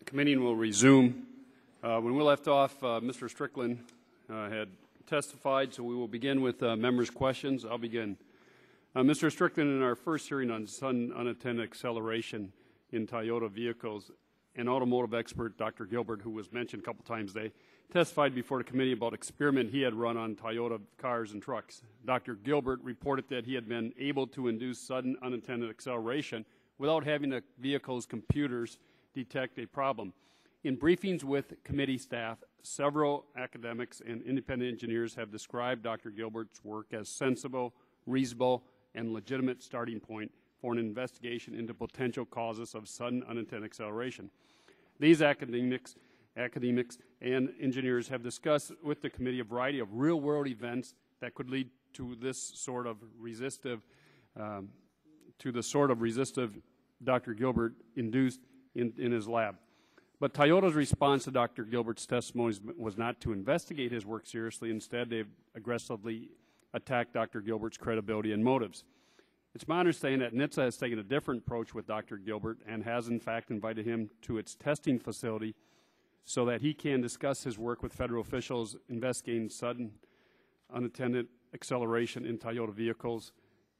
Committee will resume. When we left off, Mr. Strickland had testified, so we will begin with members' questions. I'll begin. Mr. Strickland, in our first hearing on sudden unintended acceleration in Toyota vehicles, an automotive expert, Dr. Gilbert, who was mentioned a couple times today, testified before the committee about experiment he had run on Toyota cars and trucks. Dr. Gilbert reported that he had been able to induce sudden unintended acceleration without having the vehicle's computers detect a problem. In briefings with committee staff, several academics and independent engineers have described Dr. Gilbert's work as sensible, reasonable, and legitimate starting point for an investigation into potential causes of sudden unintended acceleration. These academics and engineers have discussed with the committee a variety of real-world events that could lead to this sort of resistive, Dr. Gilbert induced in his lab. But Toyota's response to Dr. Gilbert's testimony was not to investigate his work seriously. Instead, they've aggressively attacked Dr. Gilbert's credibility and motives. It's my understanding that NHTSA has taken a different approach with Dr. Gilbert and has, in fact, invited him to its testing facility so that he can discuss his work with federal officials investigating sudden unintended acceleration in Toyota vehicles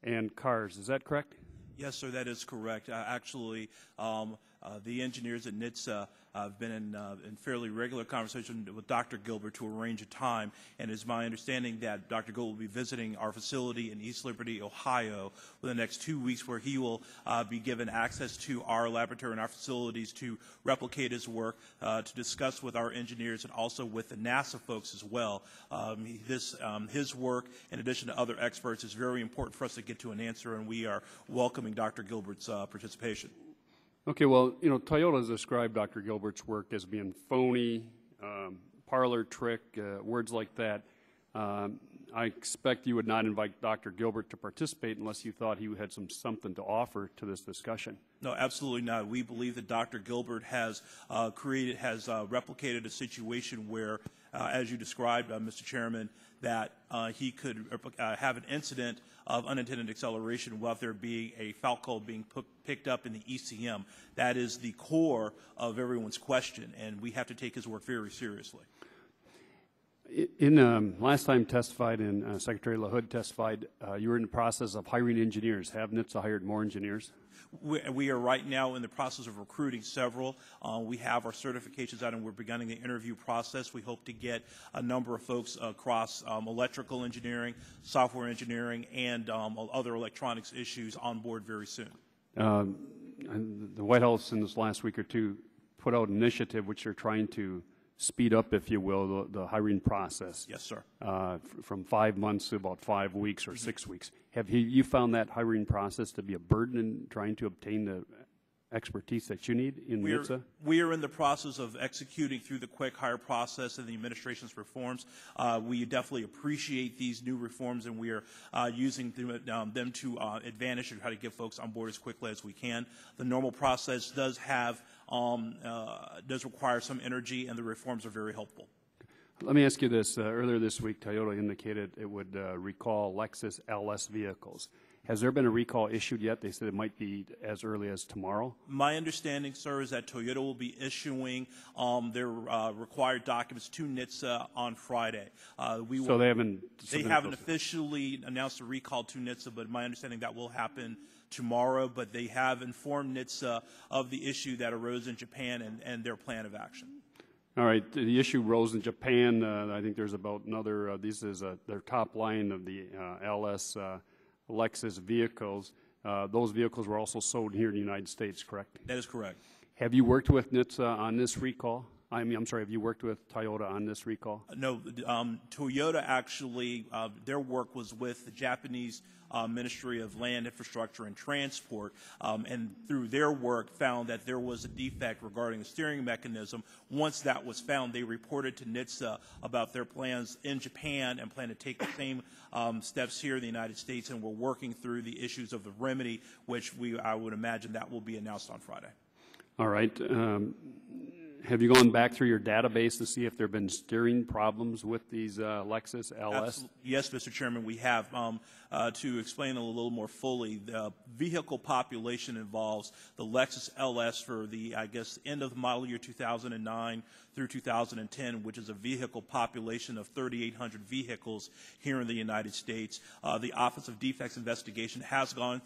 and cars. Is that correct? Yes, sir, that is correct. Actually, the engineers at NHTSA have been in fairly regular conversation with Dr. Gilbert to arrange a time, and it's my understanding that Dr. Gilbert will be visiting our facility in East Liberty, Ohio, within the next 2 weeks, where he will be given access to our laboratory and our facilities to replicate his work, to discuss with our engineers and also with the NASA folks as well. His work, in addition to other experts, is very important for us to get to an answer, and we are welcoming Dr. Gilbert's participation. Okay, well, you know, Toyota has described Dr. Gilbert's work as being phony, parlor trick, words like that. I expect you would not invite Dr. Gilbert to participate unless you thought he had something to offer to this discussion. No, absolutely not. We believe that Dr. Gilbert has replicated a situation where, as you described, Mr. Chairman, that he could have an incident of unintended acceleration without there being a foul code being picked up in the ECM. That is the core of everyone's question, and we have to take his work very seriously. In last time testified, and Secretary LaHood testified, you were in the process of hiring engineers. Have NHTSA hired more engineers? We are right now in the process of recruiting several. We have our certifications out, and we're beginning the interview process. We hope to get a number of folks across electrical engineering, software engineering, and other electronics issues on board very soon. And the White House in this last week or two put out an initiative which they're trying to speed up, if you will, the hiring process. Yes, sir. From 5 months to about 5 weeks or 6 weeks. Have you found that hiring process to be a burden in trying to obtain the expertise that you need in NHTSA? We are in the process of executing through the quick hire process and the administration's reforms. We definitely appreciate these new reforms, and we are using them to advantage and try to get folks on board as quickly as we can. The normal process does require some energy, and the reforms are very helpful. Let me ask you this. Earlier this week, Toyota indicated it would recall Lexus LS vehicles. Has there been a recall issued yet? They said it might be as early as tomorrow. My understanding, sir, is that Toyota will be issuing their required documents to NHTSA on Friday. So they haven't officially announced a recall to NHTSA, but my understanding that will happen tomorrow. But they have informed NHTSA of the issue that arose in Japan and their plan of action. All right. The issue rose in Japan. I think there's about another. This is their top line of the LS. Lexus vehicles. Those vehicles were also sold here in the United States, correct? That is correct. Have you worked with NHTSA on this recall? I'm sorry, have you worked with Toyota on this recall? No, Toyota actually, their work was with the Japanese Ministry of Land, Infrastructure, and Transport, and through their work found that there was a defect regarding the steering mechanism. Once that was found, they reported to NHTSA about their plans in Japan and plan to take the same steps here in the United States, and we're working through the issues of the remedy, which I would imagine that will be announced on Friday. All right. Have you gone back through your database to see if there have been steering problems with these Lexus LS? Yes, Mr. Chairman, we have. To explain a little more fully, the vehicle population involves the Lexus LS for the, I guess, end of the model year 2009 through 2010, which is a vehicle population of 3,800 vehicles here in the United States. The Office of Defects Investigation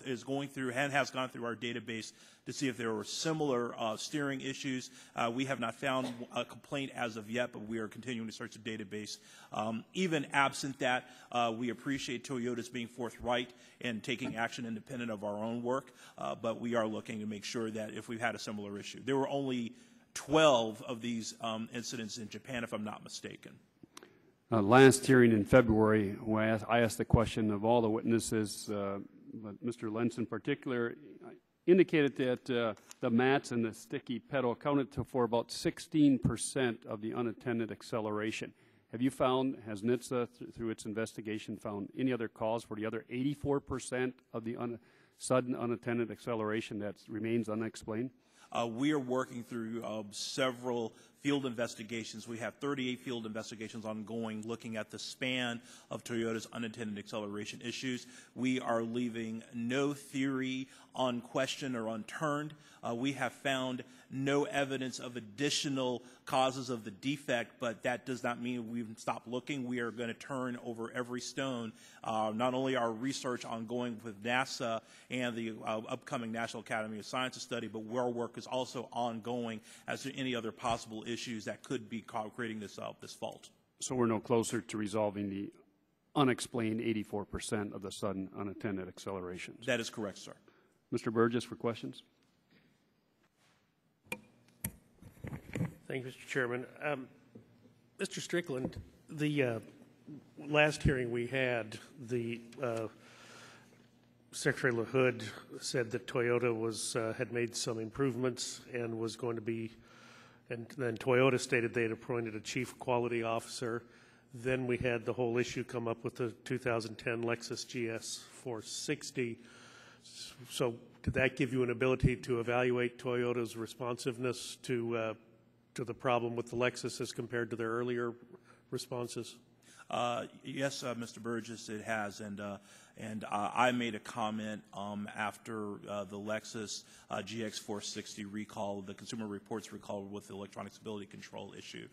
is going through our database to see if there were similar steering issues. We have not found a complaint as of yet, but we are continuing to search the database. Even absent that, we appreciate Toyota's being forthright and taking action independent of our own work, but we are looking to make sure that if we've had a similar issue. There were only 12 of these incidents in Japan, if I'm not mistaken. Last hearing in February, when I asked the question of all the witnesses, but Mr. Lentz in particular indicated that the mats and the sticky pedal accounted for about 16% of the unattended acceleration. Have you found, has NHTSA, through its investigation, found any other cause for the other 84% of the sudden unattended acceleration that remains unexplained? We are working through several field investigations. We have 38 field investigations ongoing looking at the span of Toyota's unintended acceleration issues. We are leaving no theory unquestioned or unturned. We have found no evidence of additional causes of the defect, but that does not mean we've stopped looking. We are going to turn over every stone, not only our research ongoing with NASA and the upcoming National Academy of Sciences study, but our work is also ongoing as to any other possible issues that could be creating this fault. So we're no closer to resolving the unexplained 84% of the sudden unattended accelerations? That is correct, sir. Mr. Burgess for questions. Thank you, Mr. Chairman. Mr. Strickland, the last hearing we had, the Secretary LaHood said that Toyota had made some improvements and was going to be, and then Toyota stated they had appointed a chief quality officer. Then we had the whole issue come up with the 2010 Lexus GS 460. So did that give you an ability to evaluate Toyota's responsiveness to the problem with the Lexus as compared to their earlier responses? Yes, Mr. Burgess, it has, and I made a comment after the Lexus GX 460 recall, the Consumer Reports recall with the electronic stability control issue.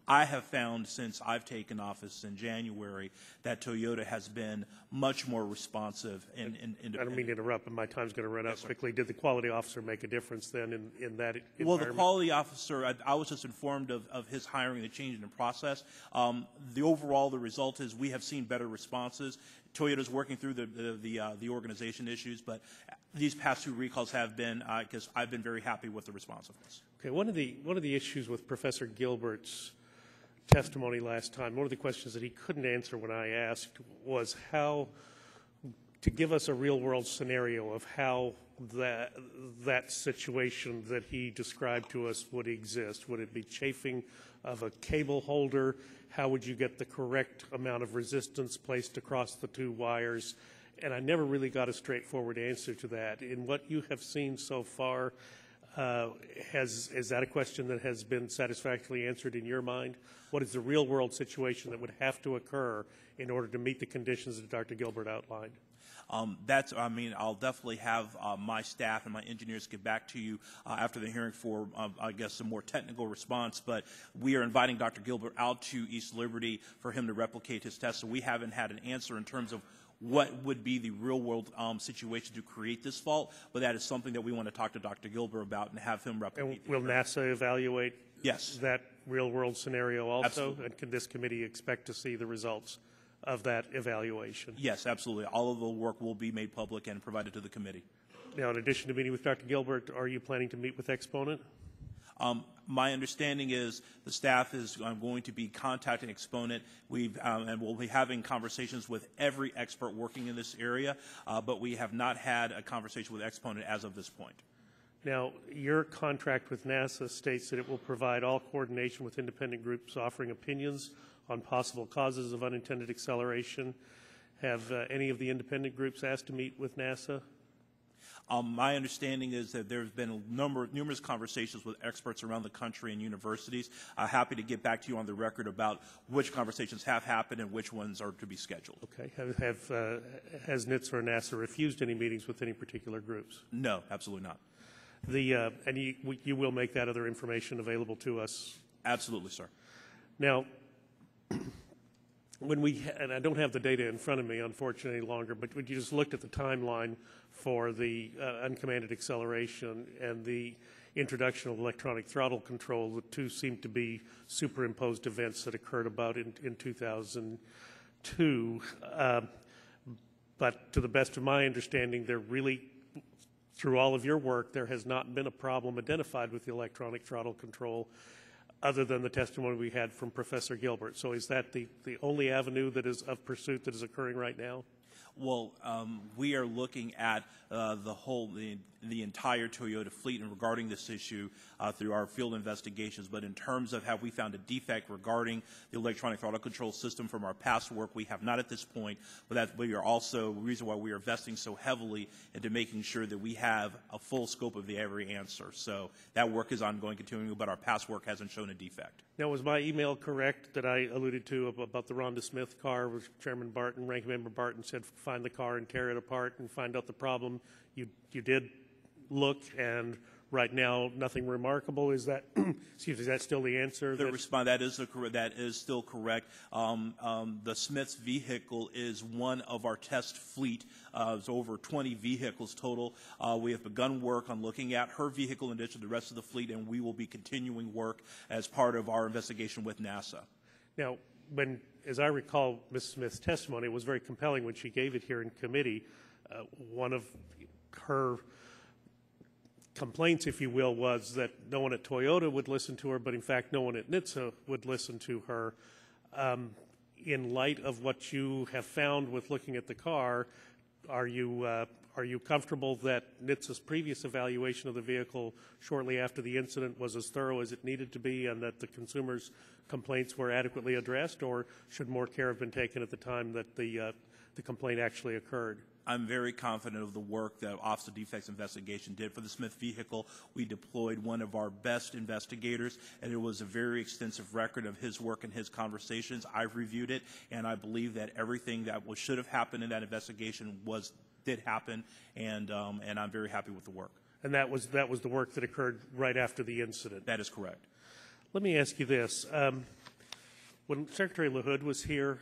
I have found since I've taken office in January that Toyota has been much more responsive and independent. I don't mean to interrupt, but my time's going to run out quickly. Did the quality officer make a difference then in that environment? Well, the quality officer, I was just informed of his hiring and the change in the process. The result is we have seen better responses. Toyota's working through the organization issues, but these past two recalls have been, because I've been very happy with the responsiveness. Okay, one of the issues with Professor Gilbert's testimony last time, one of the questions that he couldn't answer when I asked was how to give us a real-world scenario of how that situation that he described to us would exist. Would it be chafing of a cable holder? How would you get the correct amount of resistance placed across the two wires? And I never really got a straightforward answer to that. In what you have seen so far, is that a question that has been satisfactorily answered in your mind? What is the real-world situation that would have to occur in order to meet the conditions that Dr. Gilbert outlined? I'll definitely have my staff and my engineers get back to you after the hearing for, I guess, a more technical response. But we are inviting Dr. Gilbert out to East Liberty for him to replicate his test. So we haven't had an answer in terms of what would be the real-world situation to create this fault. But that is something that we want to talk to Dr. Gilbert about and have him replicate. And will NASA evaluate that real-world scenario also? Absolutely. And can this committee expect to see the results of that evaluation? Yes, absolutely. All of the work will be made public and provided to the committee. Now, in addition to meeting with Dr. Gilbert, are you planning to meet with Exponent? My understanding is the staff is going to be contacting Exponent. And we'll be having conversations with every expert working in this area, but we have not had a conversation with Exponent as of this point. Now, your contract with NASA states that it will provide all coordination with independent groups offering opinions on possible causes of unintended acceleration. Have any of the independent groups asked to meet with NASA? My understanding is that there's been numerous conversations with experts around the country and universities. Happy to get back to you on the record about which conversations have happened and which ones are to be scheduled. Okay. Has NHTSA or NASA refused any meetings with any particular groups? No, absolutely not. And you will make that other information available to us? Absolutely, sir. Now, and I don't have the data in front of me, unfortunately, any longer, but when you just looked at the timeline for the uncommanded acceleration and the introduction of electronic throttle control, the two seem to be superimposed events that occurred about in 2002. But to the best of my understanding, there really, through all of your work, there has not been a problem identified with the electronic throttle control other than the testimony we had from Professor Gilbert. So is that the only avenue that is of pursuit that is occurring right now? Well, we are looking at the entire Toyota fleet and regarding this issue through our field investigations. But in terms of have we found a defect regarding the electronic throttle control system from our past work, we have not at this point. But we are also the reason why we are investing so heavily into making sure that we have a full scope of every answer. So that work is ongoing, continuing, but our past work hasn't shown a defect. Now, was my email correct that I alluded to about the Rhonda Smith car, where Chairman Barton, Ranking Member Barton said find the car and tear it apart and find out the problem? You did look, and right now nothing remarkable. Is that excuse me, is that still the answer? That is still correct. The Smith's vehicle is one of our test fleet. It's over 20 vehicles total. We have begun work on looking at her vehicle in addition to the rest of the fleet, and we will be continuing work as part of our investigation with NASA. Now, as I recall, Ms. Smith's testimony was very compelling when she gave it here in committee. One of her complaints, if you will, was that no one at Toyota would listen to her, but in fact no one at NHTSA would listen to her. In light of what you have found with looking at the car, are you comfortable that NHTSA's previous evaluation of the vehicle shortly after the incident was as thorough as it needed to be and that the consumer's complaints were adequately addressed, or should more care have been taken at the time that the complaint actually occurred? I'm very confident of the work that Office of Defects Investigation did for the Smith vehicle. We deployed one of our best investigators, and it was a very extensive record of his work and his conversations. I've reviewed it, and I believe that everything that should have happened in that investigation did happen, and I'm very happy with the work. And that was the work that occurred right after the incident? That is correct. Let me ask you this. When Secretary LaHood was here,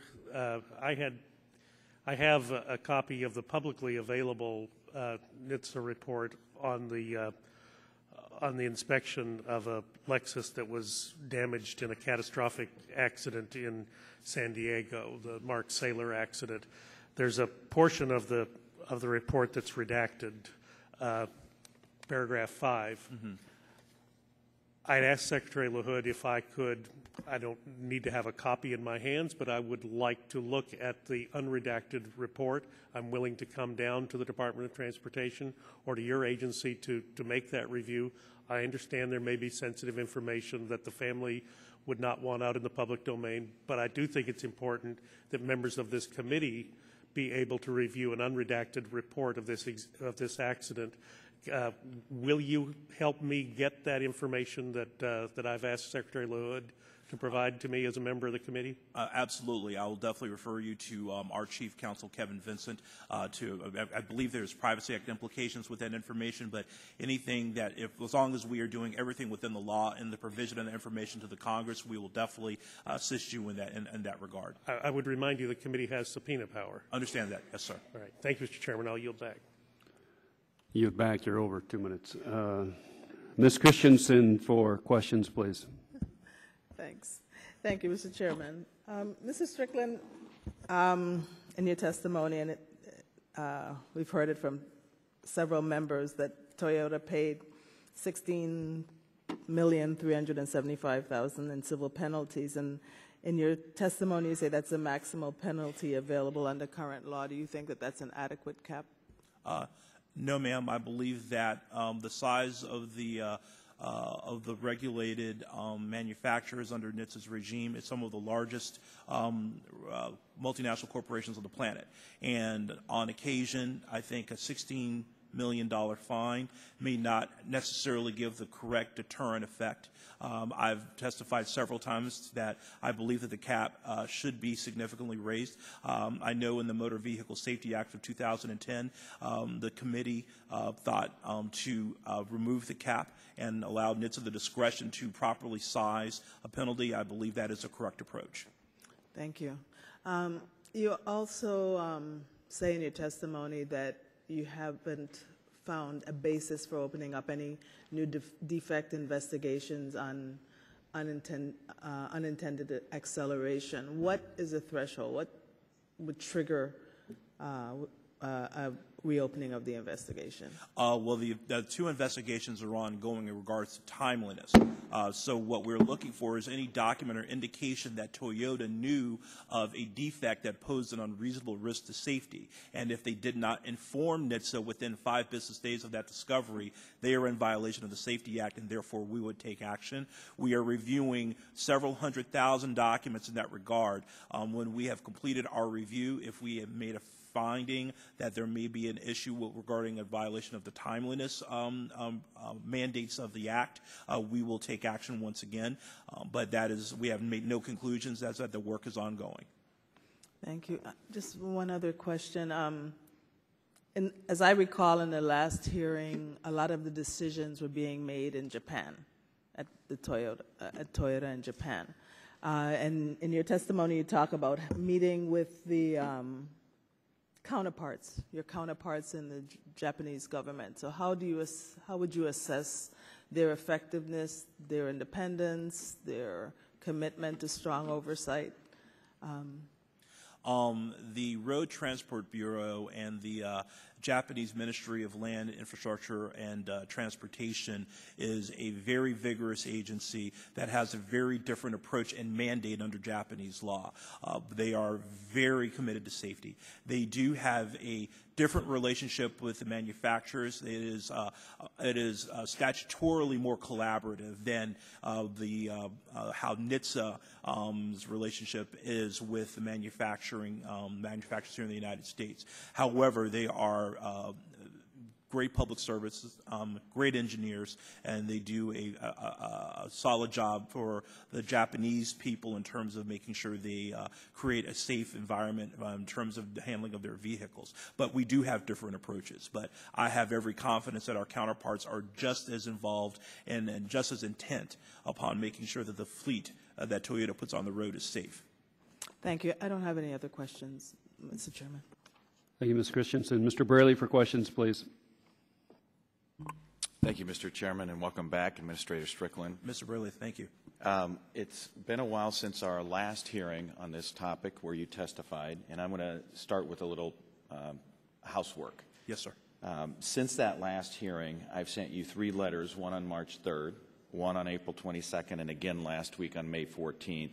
I have a copy of the publicly available NHTSA report on the inspection of a Lexus that was damaged in a catastrophic accident in San Diego, the Mark Saylor accident. There's a portion of the report that's redacted, paragraph 5. Mm-hmm. I'd asked Secretary LaHood if I could. I don't need to have a copy in my hands, but I would like to look at the unredacted report. I'm willing to come down to the Department of Transportation or to your agency to make that review. I understand there may be sensitive information that the family would not want out in the public domain, but I do think it's important that members of this committee be able to review an unredacted report of this accident. Will you help me get that information that I've asked Secretary LaHood to provide to me as a member of the committee? Absolutely. I will definitely refer you to our Chief Counsel, Kevin Vincent. I believe there's Privacy Act implications with that information, but anything that, as long as we are doing everything within the law and the provision of the information to the Congress, we will definitely assist you in that regard. I would remind you the committee has subpoena power. Understand that. Yes, sir. All right. Thank you, Mr. Chairman. I'll yield back. Yield back. You're over 2 minutes. Ms. Christensen for questions, please. Thanks. Thank you, Mr. Chairman. Mrs. Strickland, in your testimony, and we've heard it from several members, that Toyota paid $16,375,000 in civil penalties. And in your testimony, you say that's the maximum penalty available under current law. Do you think that that's an adequate cap? No, ma'am. I believe that the size of the regulated manufacturers under NHTSA's regime is some of the largest multinational corporations on the planet. And on occasion, I think a $16 million fine may not necessarily give the correct deterrent effect. I've testified several times that I believe that the cap should be significantly raised. I know in the Motor Vehicle Safety Act of 2010, the committee thought to remove the cap and allow NHTSA the discretion to properly size a penalty. I believe that is a correct approach. Thank you. You also say in your testimony that you haven't found a basis for opening up any new defect investigations on unintended acceleration. What is the threshold? What would trigger a reopening of the investigation? Well, the two investigations are ongoing in regards to timeliness. So what we're looking for is any document or indication that Toyota knew of a defect that posed an unreasonable risk to safety. And if they did not inform NHTSA within 5 business days of that discovery, they are in violation of the Safety Act, and therefore we would take action. We are reviewing several 100,000 documents in that regard. When we have completed our review, if we have made a finding that there may be an issue regarding a violation of the timeliness mandates of the Act, we will take action once again. But that is, we have made no conclusions as that the work is ongoing. Thank you. Just one other question. As I recall, in the last hearing, a lot of the decisions were being made in Japan, at Toyota in Japan. And in your testimony, you talk about meeting with the your counterparts in the Japanese government. So how would you assess their effectiveness, their independence, their commitment to strong oversight? The Road Transport Bureau and the Japanese Ministry of Land, Infrastructure, and Transportation is a very vigorous agency that has a very different approach and mandate under Japanese law. They are very committed to safety. They do have a different relationship with the manufacturers. It is statutorily more collaborative than how NHTSA's relationship is with the manufacturers here in the United States. However, they are great public services, great engineers, and they do a solid job for the Japanese people in terms of making sure they create a safe environment in terms of the handling of their vehicles. But we do have different approaches. But I have every confidence that our counterparts are just as involved and just as intent upon making sure that the fleet that Toyota puts on the road is safe. Thank you. I don't have any other questions, Mr. Chairman. Thank you, Ms. Christensen. Mr. Braley for questions, please. Thank you, Mr. Chairman, and welcome back, Administrator Strickland. Mr. Braley, thank you. It's been a while since our last hearing on this topic where you testified, and I'm going to start with a little housework. Yes, sir. Since that last hearing, I've sent you 3 letters, one on March 3rd, one on April 22nd, and again last week on May 14th,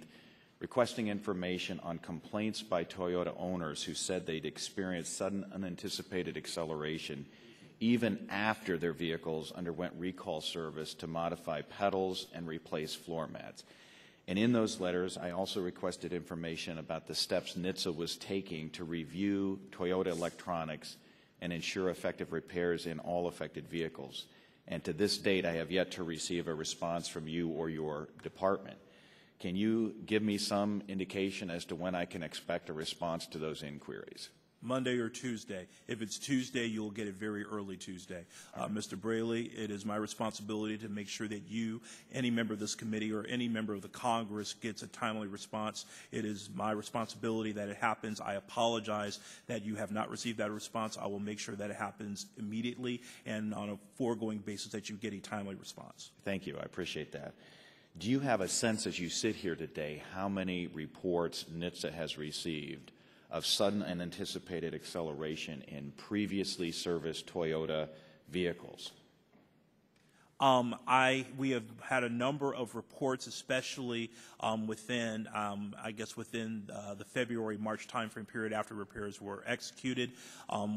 requesting information on complaints by Toyota owners who said they'd experienced sudden unanticipated acceleration even after their vehicles underwent recall service to modify pedals and replace floor mats. And in those letters, I also requested information about the steps NHTSA was taking to review Toyota electronics and ensure effective repairs in all affected vehicles. And to this date, I have yet to receive a response from you or your department. Can you give me some indication as to when I can expect a response to those inquiries? Monday or Tuesday. If it's Tuesday, you'll get it very early Tuesday. Mr. Braley, it is my responsibility to make sure that you, any member of this committee, or any member of the Congress gets a timely response. It is my responsibility that it happens. I apologize that you have not received that response. I will make sure that it happens immediately and on a foregoing basis that you get a timely response. Thank you. I appreciate that. Do you have a sense as you sit here today how many reports NHTSA has received of sudden and anticipated acceleration in previously serviced Toyota vehicles? We have had a number of reports, especially within the February-March timeframe period after repairs were executed.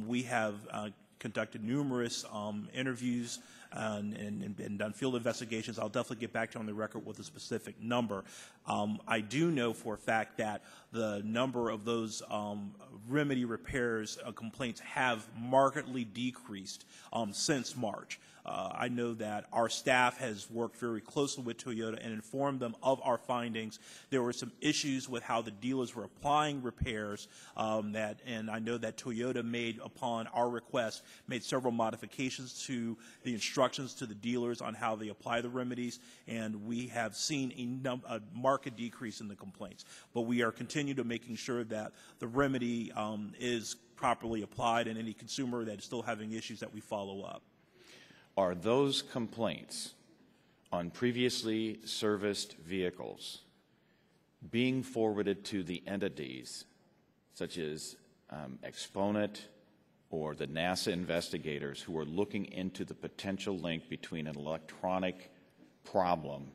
We have conducted numerous interviews and done field investigations. I'll definitely get back to you on the record with a specific number. I do know for a fact that the number of those remedy repairs complaints have markedly decreased since March. I know that our staff has worked very closely with Toyota and informed them of our findings. There were some issues with how the dealers were applying repairs and I know that Toyota made, upon our request, made several modifications to the instructions to the dealers on how they apply the remedies, and we have seen a marked decrease in the complaints. But we are continuing to making sure that the remedy is properly applied, and any consumer that is still having issues that we follow up. Are those complaints on previously serviced vehicles being forwarded to the entities such as Exponent or the NASA investigators who are looking into the potential link between an electronic problem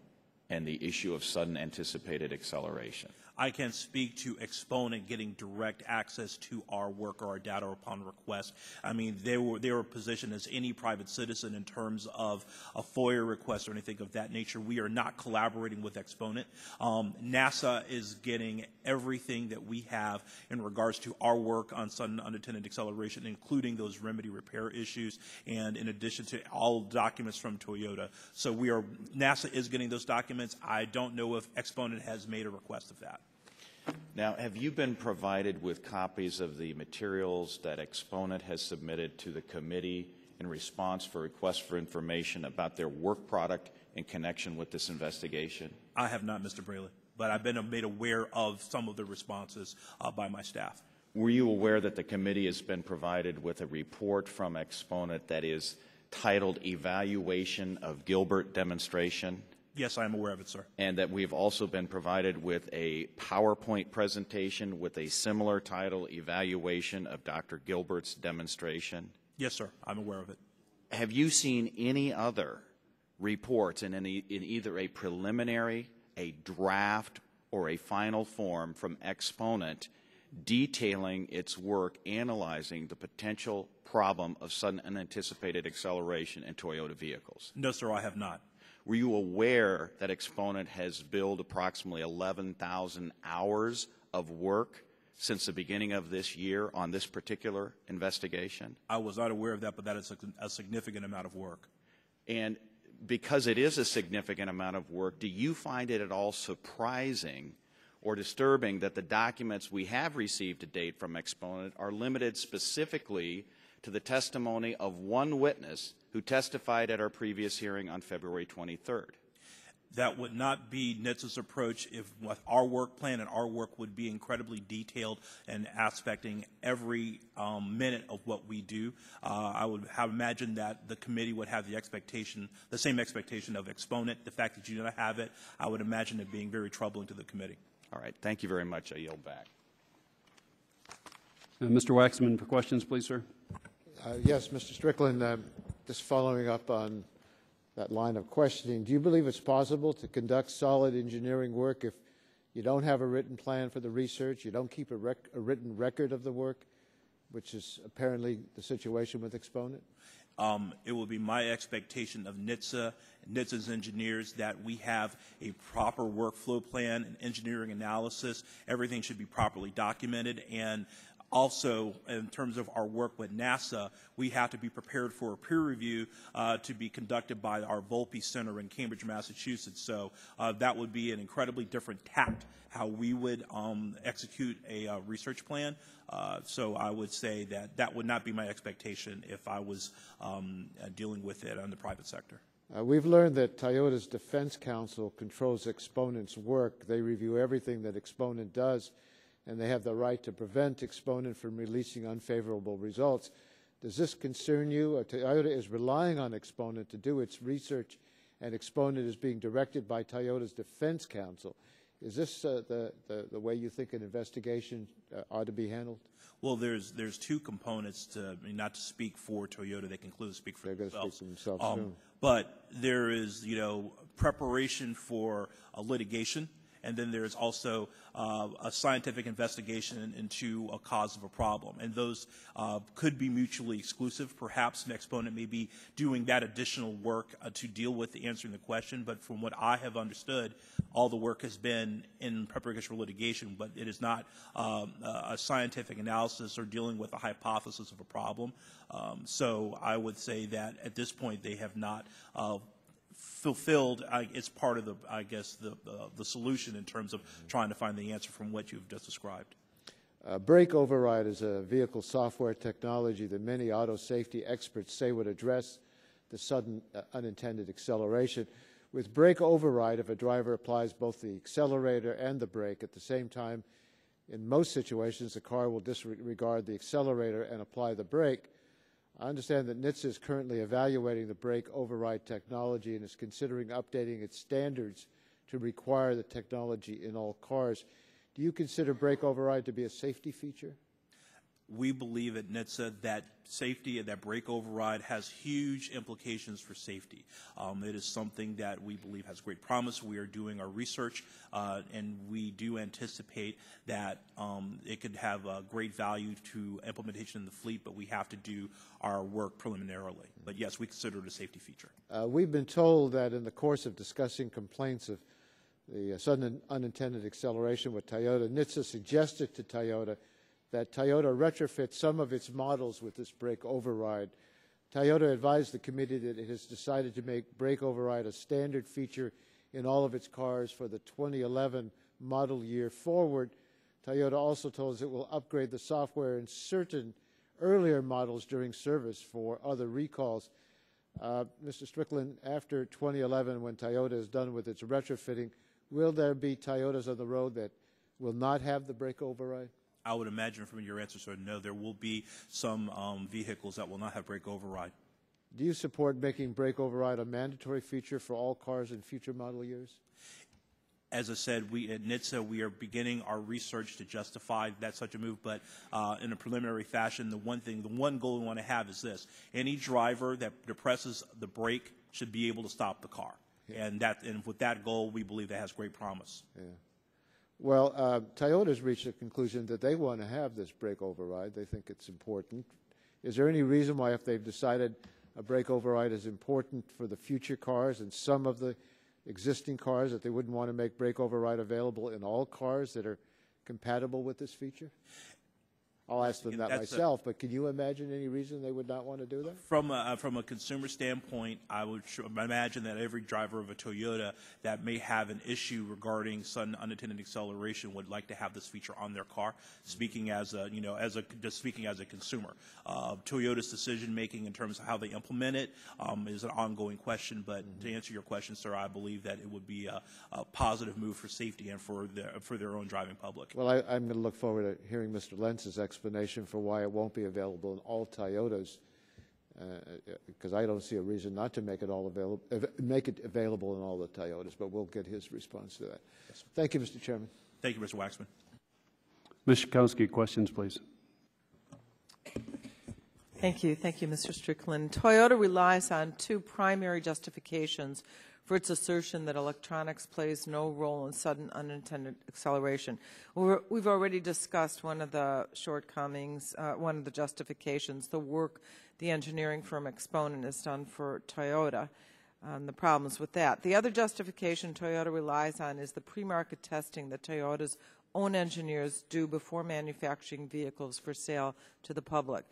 and the issue of sudden anticipated acceleration? I can speak to Exponent getting direct access to our work or our data upon request. I mean, they were positioned as any private citizen in terms of a FOIA request or anything of that nature. We are not collaborating with Exponent. NASA is getting everything that we have in regards to our work on sudden unintended acceleration, including those remedy repair issues, and in addition to all documents from Toyota. So NASA is getting those documents. I don't know if Exponent has made a request of that. Now, have you been provided with copies of the materials that Exponent has submitted to the committee in response for requests for information about their work product in connection with this investigation? I have not, Mr. Braley, but I've been made aware of some of the responses by my staff. Were you aware that the committee has been provided with a report from Exponent that is titled Evaluation of Gilbert Demonstration? Yes, I am aware of it, sir. And that we've also been provided with a PowerPoint presentation with a similar title, Evaluation of Dr. Gilbert's Demonstration? Yes, sir. I'm aware of it. Have you seen any other reports in either a preliminary, a draft, or a final form from Exponent detailing its work analyzing the potential problem of sudden unanticipated acceleration in Toyota vehicles? No, sir, I have not. Were you aware that Exponent has billed approximately 11,000 hours of work since the beginning of this year on this particular investigation? I was not aware of that, but that is a significant amount of work. And because it is a significant amount of work, do you find it at all surprising or disturbing that the documents we have received to date from Exponent are limited specifically to the testimony of one witness who testified at our previous hearing on February 23rd? That would not be NHTSA's approach if our work plan and our work would be incredibly detailed and aspecting every minute of what we do. I would have imagined that the committee would have the same expectation of Exponent. The fact that you don't have it, I would imagine it being very troubling to the committee. All right. Thank you very much. I yield back. Mr. Waxman, for questions, please, sir. Yes, Mr. Strickland, just following up on that line of questioning, do you believe it's possible to conduct solid engineering work if you don't have a written plan for the research, you don't keep a written record of the work, which is apparently the situation with Exponent? It will be my expectation of NHTSA's engineers that we have a proper workflow plan and engineering analysis. Everything should be properly documented, and also, in terms of our work with NASA, we have to be prepared for a peer review to be conducted by our Volpe Center in Cambridge, Massachusetts. So that would be an incredibly different tact how we would execute a research plan. So I would say that that would not be my expectation if I was dealing with it on the private sector. We've learned that Toyota's Defense Council controls Exponent's work. They review everything that Exponent does, and they have the right to prevent Exponent from releasing unfavorable results. Does this concern you? Toyota is relying on Exponent to do its research, and Exponent is being directed by Toyota's Defense Council. Is this the way you think an investigation ought to be handled? Well, there's two components to, I mean, not to speak for Toyota, they can clearly speak for themselves. They're going to speak for themselves soon. But there is, preparation for a litigation, And then there's also a scientific investigation into a cause of a problem. And those could be mutually exclusive. Perhaps an exponent may be doing that additional work to deal with answering the question. But from what I have understood, all the work has been in preparation for litigation, but it is not a scientific analysis or dealing with a hypothesis of a problem. So I would say that at this point they have not fulfilled. It's part of the, I guess, the solution in terms of trying to find the answer from what you've just described. Brake override is a vehicle software technology that many auto safety experts say would address the sudden unintended acceleration. With brake override, if a driver applies both the accelerator and the brake at the same time, in most situations the car will disregard the accelerator and apply the brake. I understand that NHTSA is currently evaluating the brake override technology and is considering updating its standards to require the technology in all cars. Do you consider brake override to be a safety feature? We believe at NHTSA that safety and that brake override has huge implications for safety. It is something that we believe has great promise. We are doing our research, and we do anticipate that it could have great value to implementation in the fleet, but we have to do our work preliminarily. But yes, we consider it a safety feature. We've been told that in the course of discussing complaints of the sudden unintended acceleration with Toyota, NHTSA suggested to Toyota that Toyota retrofit some of its models with this brake override. Toyota advised the committee that it has decided to make brake override a standard feature in all of its cars for the 2011 model year forward. Toyota also told us it will upgrade the software in certain earlier models during service for other recalls. Mr. Strickland, after 2011, when Toyota is done with its retrofitting, will there be Toyotas on the road that will not have the brake override? I would imagine from your answer, sir, no, there will be some vehicles that will not have brake override. Do you support making brake override a mandatory feature for all cars in future model years? As I said, we at NHTSA, we are beginning our research to justify that such a move, but in a preliminary fashion, the one goal we want to have is this. Any driver that depresses the brake should be able to stop the car. Yeah. And with that goal, we believe that has great promise. Yeah. Well, Toyota's reached a conclusion that they want to have this brake override. They think it's important. Is there any reason why, if they've decided a brake override is important for the future cars and some of the existing cars, that they wouldn't want to make brake override available in all cars that are compatible with this feature? I'll ask them that myself, but can you imagine any reason they would not want to do that? From a consumer standpoint, I would imagine that every driver of a Toyota that may have an issue regarding sudden unintended acceleration would like to have this feature on their car. Speaking as a, just speaking as a consumer, Toyota's decision making in terms of how they implement it is an ongoing question. But to answer your question, sir, I believe that it would be a positive move for safety and for their own driving public. Well, I'm going to look forward to hearing Mr. Lentz's explanation for why it won't be available in all Toyotas, because I don't see a reason not to make it available in all the Toyotas. But we'll get his response to that. Yes. Thank you, Mr. Chairman. Thank you, Mr. Waxman. Ms. Schakowsky, questions, please. Thank you, Mr. Strickland. Toyota relies on two primary justifications for its assertion that electronics plays no role in sudden unintended acceleration. We've already discussed one of the shortcomings, one of the justifications, the work the engineering firm Exponent has done for Toyota, the problems with that. The other justification Toyota relies on is the pre-market testing that Toyota's own engineers do before manufacturing vehicles for sale to the public.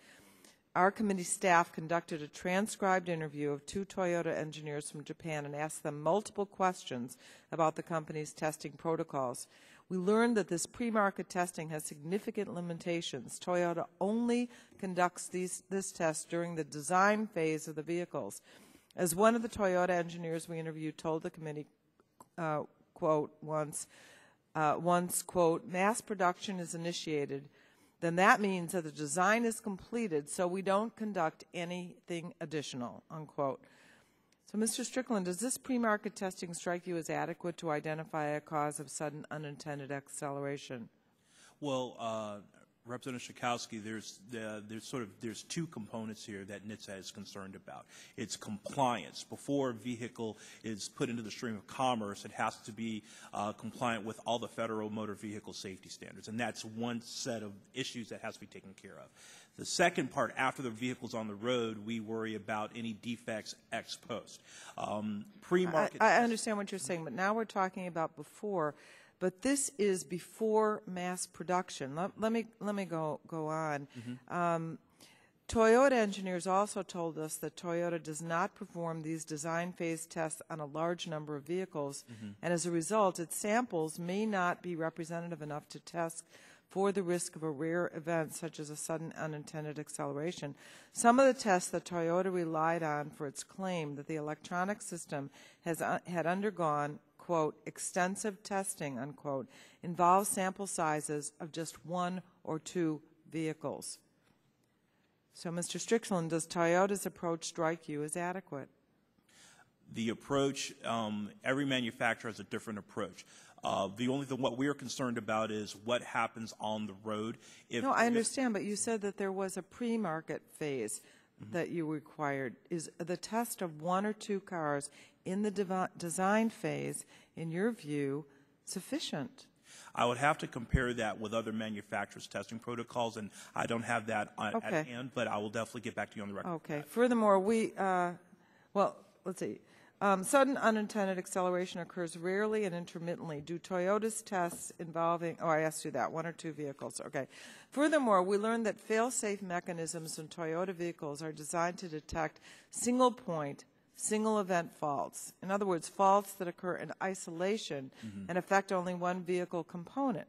Our committee staff conducted a transcribed interview of two Toyota engineers from Japan and asked them multiple questions about the company's testing protocols. We learned that this pre-market testing has significant limitations. Toyota only conducts this test during the design phase of the vehicles. As one of the Toyota engineers we interviewed told the committee, quote, once, quote, mass production is initiated, then that means that the design is completed, so we don't conduct anything additional, unquote. So, Mr. Strickland, does this pre-market testing strike you as adequate to identify a cause of sudden unintended acceleration? Well, Representative Schakowsky, there's two components here that NHTSA is concerned about. It's compliance. Before a vehicle is put into the stream of commerce, it has to be compliant with all the federal motor vehicle safety standards, and that's one set of issues that has to be taken care of. The second part, after the vehicle's on the road, we worry about any defects ex post. Pre-market. I understand what you're saying, but now we're talking about before. But this is before mass production. Let me go on. Mm-hmm. Toyota engineers also told us that Toyota does not perform these design phase tests on a large number of vehicles, Mm-hmm. and as a result, its samples may not be representative enough to test for the risk of a rare event such as a sudden unintended acceleration. Some of the tests that Toyota relied on for its claim that the electronic system had undergone, quote, extensive testing, unquote, involve sample sizes of just 1 or 2 vehicles. So, Mr. Strickland, does Toyota's approach strike you as adequate? The approach, every manufacturer has a different approach. The only thing what we're concerned about is what happens on the road. No, I understand, but you said that there was a pre-market phase that you required. Is the test of 1 or 2 cars in the design phase, in your view, sufficient? I would have to compare that with other manufacturers' testing protocols, and I don't have that at hand, but I will definitely get back to you on the record. Okay. Furthermore, well, let's see. Sudden unintended acceleration occurs rarely and intermittently. Do Toyota's tests involving, I asked you that, 1 or 2 vehicles, okay. Furthermore, we learned that fail-safe mechanisms in Toyota vehicles are designed to detect single-point, single-event faults. In other words, faults that occur in isolation and affect only one vehicle component.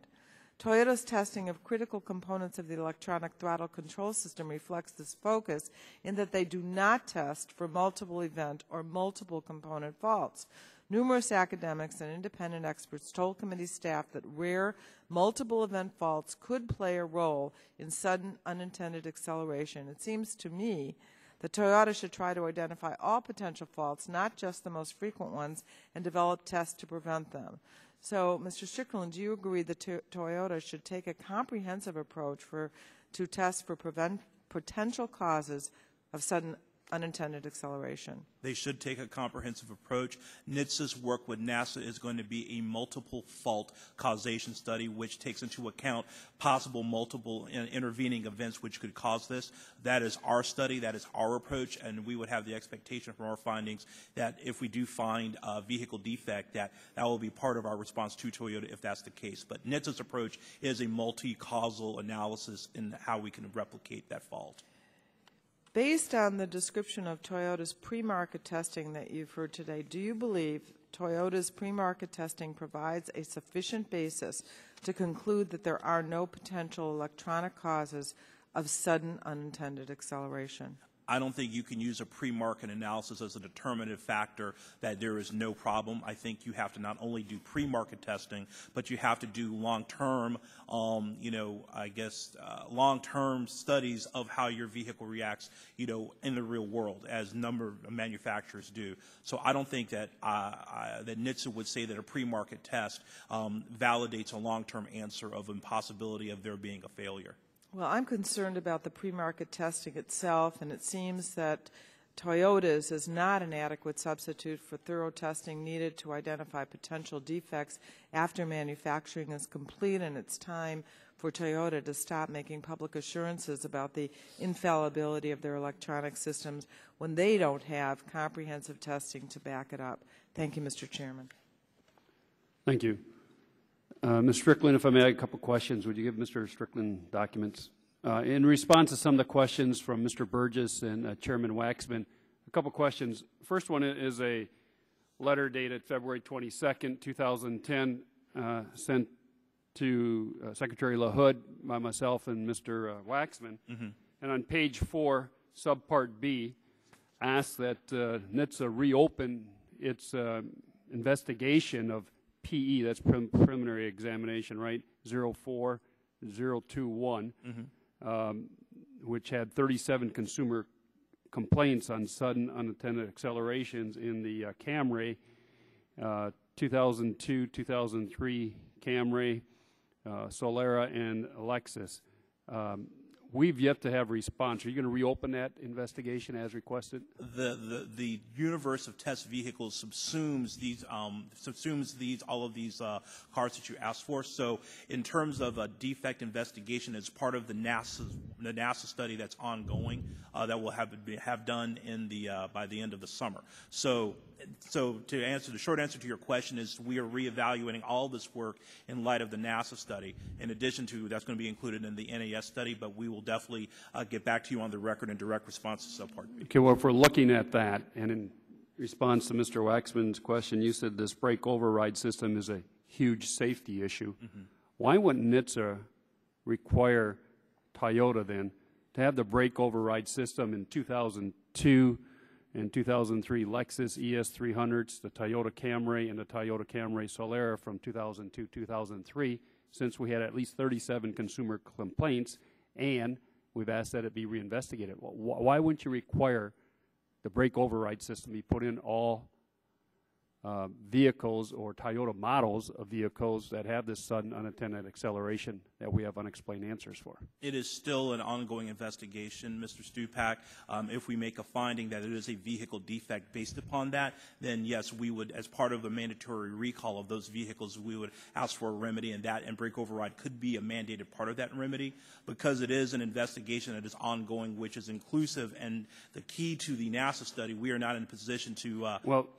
Toyota's testing of critical components of the electronic throttle control system reflects this focus in that they do not test for multiple event or multiple component faults. Numerous academics and independent experts told committee staff that rare multiple event faults could play a role in sudden unintended acceleration. It seems to me that Toyota should try to identify all potential faults, not just the most frequent ones, and develop tests to prevent them. So, Mr. Strickland, do you agree that Toyota should take a comprehensive approach to test for potential causes of sudden unintended acceleration? They should take a comprehensive approach. NHTSA's work with NASA is going to be a multiple fault causation study, which takes into account possible multiple intervening events which could cause this. That is our study, that is our approach, and we would have the expectation from our findings that if we do find a vehicle defect, that will be part of our response to Toyota if that's the case. But NHTSA's approach is a multi-causal analysis in how we can replicate that fault. Based on the description of Toyota's pre-market testing that you've heard today, do you believe Toyota's pre-market testing provides a sufficient basis to conclude that there are no potential electronic causes of sudden unintended acceleration? I don't think you can use a pre-market analysis as a determinative factor that there is no problem. I think you have to not only do pre-market testing, but you have to do long-term, long-term studies of how your vehicle reacts, in the real world, as a number of manufacturers do. So I don't think that that NHTSA would say that a pre-market test validates a long-term answer of impossibility of there being a failure. Well, I'm concerned about the pre-market testing itself, and it seems that Toyota's is not an adequate substitute for thorough testing needed to identify potential defects after manufacturing is complete, and it's time for Toyota to stop making public assurances about the infallibility of their electronic systems when they don't have comprehensive testing to back it up. Thank you, Mr. Chairman. Thank you. Ms. Strickland, if I may, a couple questions. Would you give Mr. Strickland documents? In response to some of the questions from Mr. Burgess and Chairman Waxman, a couple questions. First one is a letter dated February 22nd, 2010, sent to Secretary LaHood by myself and Mr. Waxman. And on page 4, subpart B, asks that NHTSA reopen its investigation of PE, that's preliminary examination, right, 04021, which had 37 consumer complaints on sudden unintended accelerations in the Camry, 2002, 2003 Camry, Solera, and Lexus. We've yet to have response. Are you going to reopen that investigation as requested? The universe of test vehicles subsumes all of these cars that you asked for. So in terms of a defect investigation, as part of the NASA study that's ongoing, that will have done in by the end of the summer. So to answer, the short answer to your question is we are reevaluating all this work in light of the NASA study. In addition to, that's going to be included in the NAS study, but we will definitely get back to you on the record in direct response to Subpart B. Okay, well, if we're looking at that, and in response to Mr. Waxman's question, you said this brake override system is a huge safety issue. Mm-hmm. Why wouldn't NHTSA require Toyota then to have the brake override system in 2002 and 2003 Lexus ES300s, the Toyota Camry, and the Toyota Camry Solara from 2002-2003, since we had at least 37 consumer complaints, and we've asked that it be reinvestigated. Why wouldn't you require the brake override system be put in all vehicles or Toyota models of vehicles that have this sudden unintended acceleration that we have unexplained answers for? It is still an ongoing investigation, Mr. Stupak. If we make a finding that it is a vehicle defect based upon that, then yes, we would, as part of the mandatory recall of those vehicles, we would ask for a remedy, and that and brake override could be a mandated part of that remedy. Because it is an investigation that is ongoing, which is inclusive, and the key to the NASA study, we are not in a position to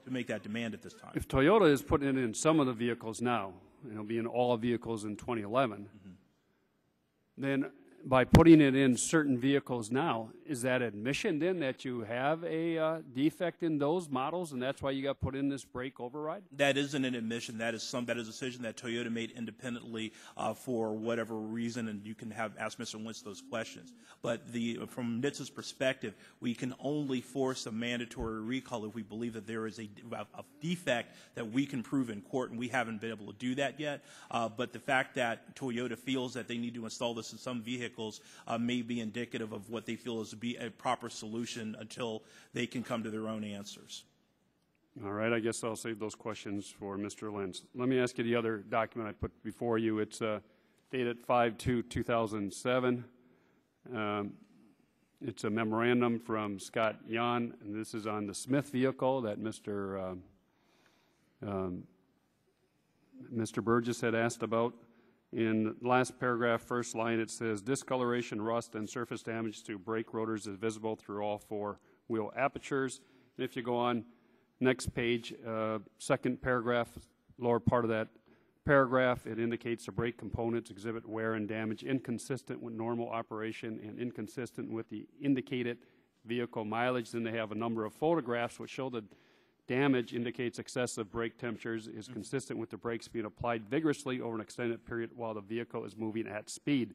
make that demand at this time. If Toyota is putting it in some of the vehicles now, it'll be in all vehicles in 2011, mm-hmm. then by putting it in certain vehicles now, is that admission then that you have a defect in those models, and that's why you got put in this brake override? That isn't an admission. That is a decision that Toyota made independently for whatever reason, and you can ask Mr. Wentz those questions. But from NHTSA's perspective, we can only force a mandatory recall if we believe that there is a defect that we can prove in court, and we haven't been able to do that yet. But the fact that Toyota feels that they need to install this in some vehicles may be indicative of what they feel is to be a proper solution until they can come to their own answers. All right, I guess I'll save those questions for Mr. Lenz. Let me ask you the other document I put before you. It's dated 5/2/2007. It's a memorandum from Scott Yan, and this is on the Smith vehicle that Mr. Burgess had asked about. In the last paragraph, first line, it says, discoloration, rust, and surface damage to brake rotors is visible through all four wheel apertures. And if you go on, next page, second paragraph, lower part of that paragraph, it indicates the brake components exhibit wear and damage inconsistent with normal operation and inconsistent with the indicated vehicle mileage. Then they have a number of photographs which show the damage indicates excessive brake temperatures is consistent with the brakes being applied vigorously over an extended period while the vehicle is moving at speed.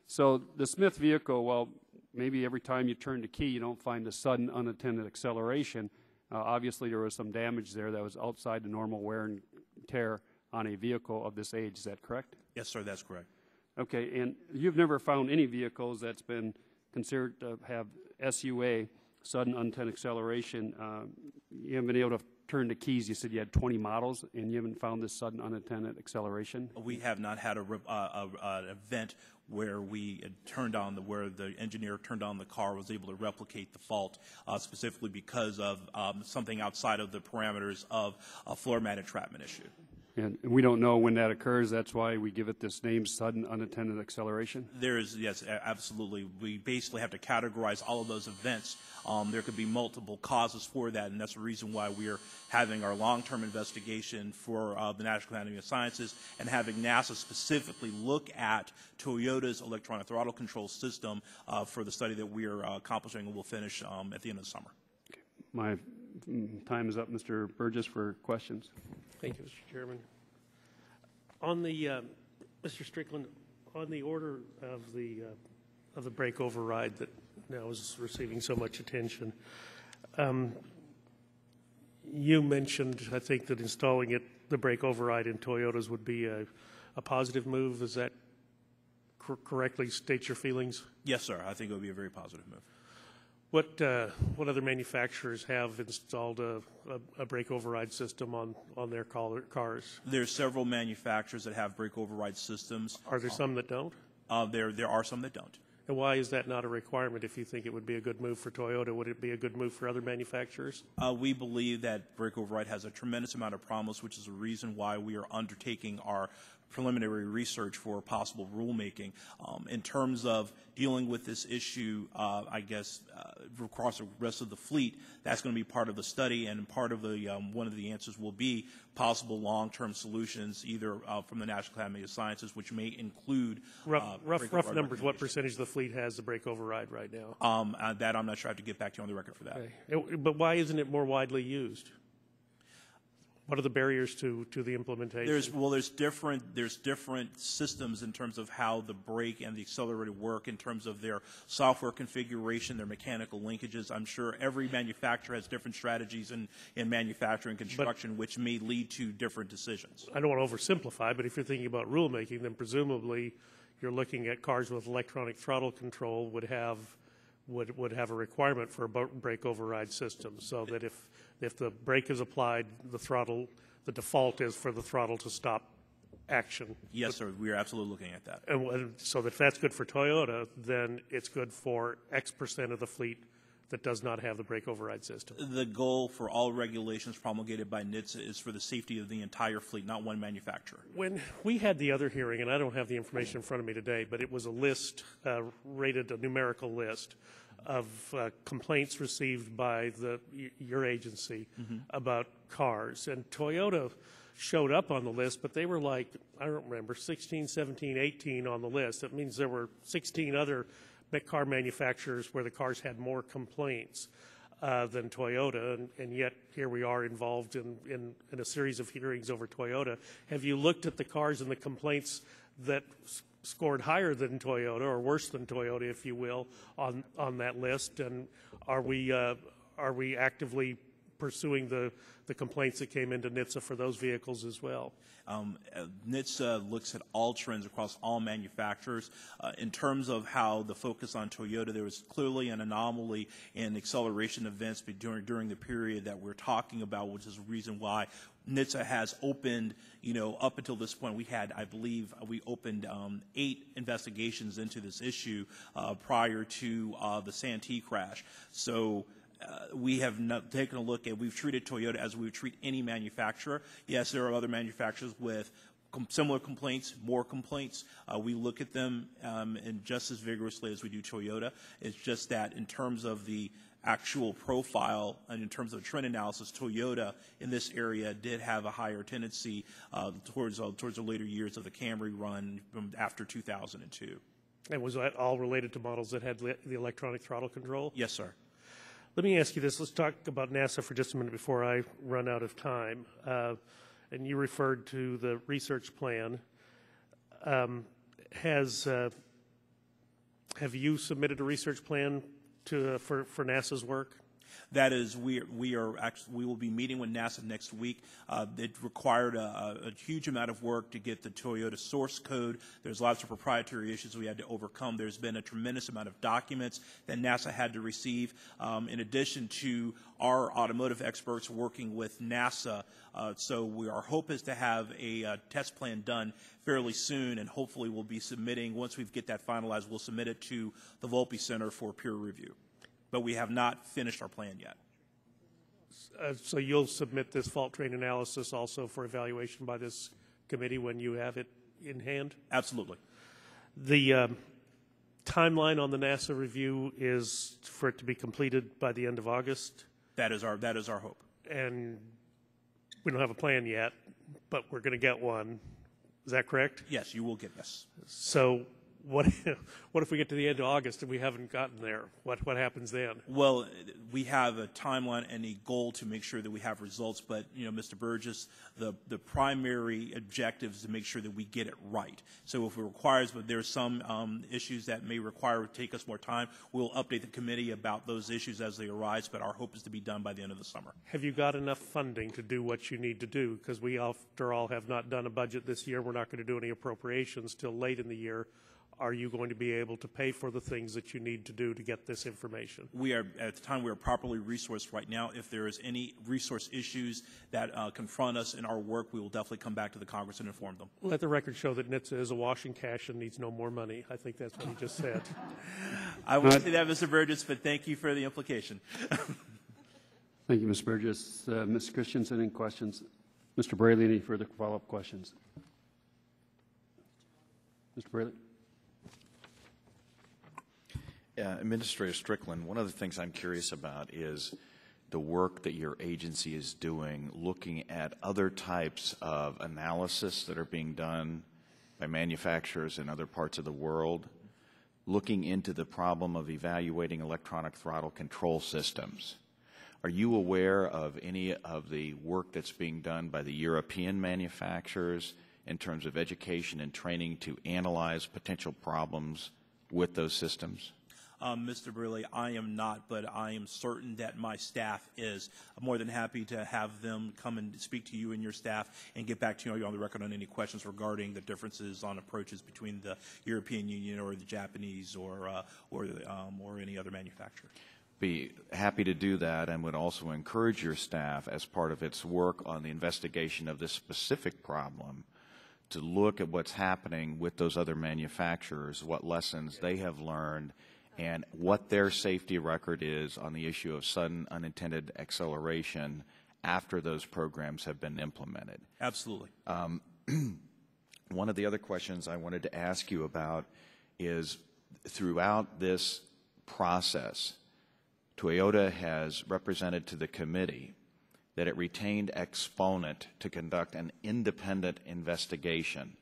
So the Smith vehicle, well, maybe every time you turn the key you don't find the sudden unintended acceleration. Obviously there was some damage there that was outside the normal wear and tear on a vehicle of this age. Is that correct? Yes, sir, that's correct. Okay, and you've never found any vehicles that's been considered to have SUA, sudden unintended acceleration. You haven't been able to turn the keys. You said you had 20 models, and you haven't found this sudden unintended acceleration? We have not had an event where we where the engineer turned on the car, was able to replicate the fault, specifically because of something outside of the parameters of a floor mat entrapment issue. And we don't know when that occurs. That's why we give it this name, sudden unintended acceleration? There is, yes, absolutely. We basically have to categorize all of those events. There could be multiple causes for that, and that's the reason why we are having our long-term investigation for the National Academy of Sciences and having NASA specifically look at Toyota's electronic throttle control system for the study that we are accomplishing and will finish at the end of the summer. Okay. My time is up, Mr. Burgess, for questions. Thank you, Mr. Chairman. On the, Mr. Strickland, on the order of the brake override that now is receiving so much attention, you mentioned, I think, that installing the brake override in Toyotas would be a positive move. Is that correctly state your feelings? Yes, sir. I think it would be a very positive move. What other manufacturers have installed a brake override system on their cars? There's several manufacturers that have brake override systems. Are there some that don't? There are some that don't. And why is that not a requirement if you think it would be a good move for Toyota? Would it be a good move for other manufacturers? We believe that brake override has a tremendous amount of promise, which is the reason why we are undertaking our preliminary research for possible rulemaking. In terms of dealing with this issue, I guess, across the rest of the fleet, that's going to be part of the study, and part of the one of the answers will be possible long-term solutions, either from the National Academy of Sciences, which may include rough numbers. What percentage of the fleet has the brake override right now? That I'm not sure. I have to get back to you on the record for that. Okay. But why isn't it more widely used? What are the barriers to the implementation? There's different systems in terms of how the brake and the accelerator work in terms of their software configuration, their mechanical linkages. I'm sure every manufacturer has different strategies in manufacturing construction, which may lead to different decisions. I don't want to oversimplify, but if you're thinking about rulemaking, then presumably you're looking at cars with electronic throttle control would have a requirement for a brake override system, so that if the brake is applied, the default is for the throttle to stop action. Yes, sir. We are absolutely looking at that. And so if that's good for Toyota, then it's good for X percent of the fleet that does not have the brake override system. The goal for all regulations promulgated by NHTSA is for the safety of the entire fleet, not one manufacturer. When we had the other hearing, and I don't have the information in front of me today, but it was a list, rated a numerical list of complaints received by your agency about cars. And Toyota showed up on the list, but they were like, I don't remember, 16, 17, 18 on the list. That means there were 16 other car manufacturers where the cars had more complaints than Toyota, and yet here we are involved in a series of hearings over Toyota. Have you looked at the cars and the complaints that scored higher than Toyota, or worse than Toyota, if you will, on that list? And are we actively pursuing the complaints that came into NHTSA for those vehicles as well? NHTSA looks at all trends across all manufacturers. In terms of how the focus on Toyota, there was clearly an anomaly in acceleration events during the period that we're talking about, which is the reason why NHTSA has opened, up until this point, I believe we opened 8 investigations into this issue prior to the Santee crash. So we have taken a look at, we've treated Toyota as we would treat any manufacturer. Yes, there are other manufacturers with similar complaints, more complaints. We look at them and just as vigorously as we do Toyota. It's just that in terms of the actual profile and in terms of trend analysis, Toyota in this area did have a higher tendency towards the later years of the Camry run from after 2002. And was that all related to models that had the electronic throttle control? Yes, sir. Let me ask you this. Let's talk about NASA for just a minute before I run out of time. And you referred to the research plan. Have you submitted a research plan for NASA's work? That is, we will be meeting with NASA next week. It required a huge amount of work to get the Toyota source code. There's lots of proprietary issues we had to overcome. There's been a tremendous amount of documents that NASA had to receive, in addition to our automotive experts working with NASA. So our hope is to have a test plan done fairly soon, and hopefully we'll be submitting, once we get that finalized, we'll submit it to the Volpe Center for peer review. But we have not finished our plan yet. So you'll submit this fault train analysis also for evaluation by this committee when you have it in hand? Absolutely. The timeline on the NASA review is for it to be completed by the end of August? That is our hope. And we don't have a plan yet, but we're going to get one. Is that correct? Yes, you will get this. So what if we get to the end of August and we haven't gotten there? What happens then? Well, we have a timeline and a goal to make sure that we have results. But, Mr. Burgess, the primary objective is to make sure that we get it right. So if it requires, but there are some issues that may take us more time, we'll update the committee about those issues as they arise. But our hope is to be done by the end of the summer. Have you got enough funding to do what you need to do? Because we, after all, have not done a budget this year. We're not going to do any appropriations till late in the year. are you going to be able to pay for the things that you need to do to get this information? We are, at the time, we are properly resourced right now. If there is any resource issues that confront us in our work, we will definitely come back to the Congress and inform them. Let the record show that NHTSA is awash in cash and needs no more money. I think that's what he just said. I won't say that, Mr. Burgess, but thank you for the implication. Thank you, Ms. Burgess. Ms. Christensen, any questions? Mr. Braley, any further follow-up questions? Mr. Braley? Yeah, Administrator Strickland, one of the things I'm curious about is the work that your agency is doing, looking at other types of analysis that are being done by manufacturers in other parts of the world, looking into the problem of evaluating electronic throttle control systems. Are you aware of any of the work that's being done by the European manufacturers in terms of education and training to analyze potential problems with those systems? Mr. Braley, I am not, but I am certain that my staff is. I'm more than happy to have them come and speak to you and your staff and get back to you on the record on any questions regarding the differences on approaches between the European Union or the Japanese or any other manufacturer. Be happy to do that, and would also encourage your staff, as part of its work on the investigation of this specific problem, to look at what's happening with those other manufacturers, what lessons they have learned, and what their safety record is on the issue of sudden unintended acceleration after those programs have been implemented. Absolutely. One of the other questions I wanted to ask you about is, throughout this process, Toyota has represented to the committee that it retained Exponent to conduct an independent investigation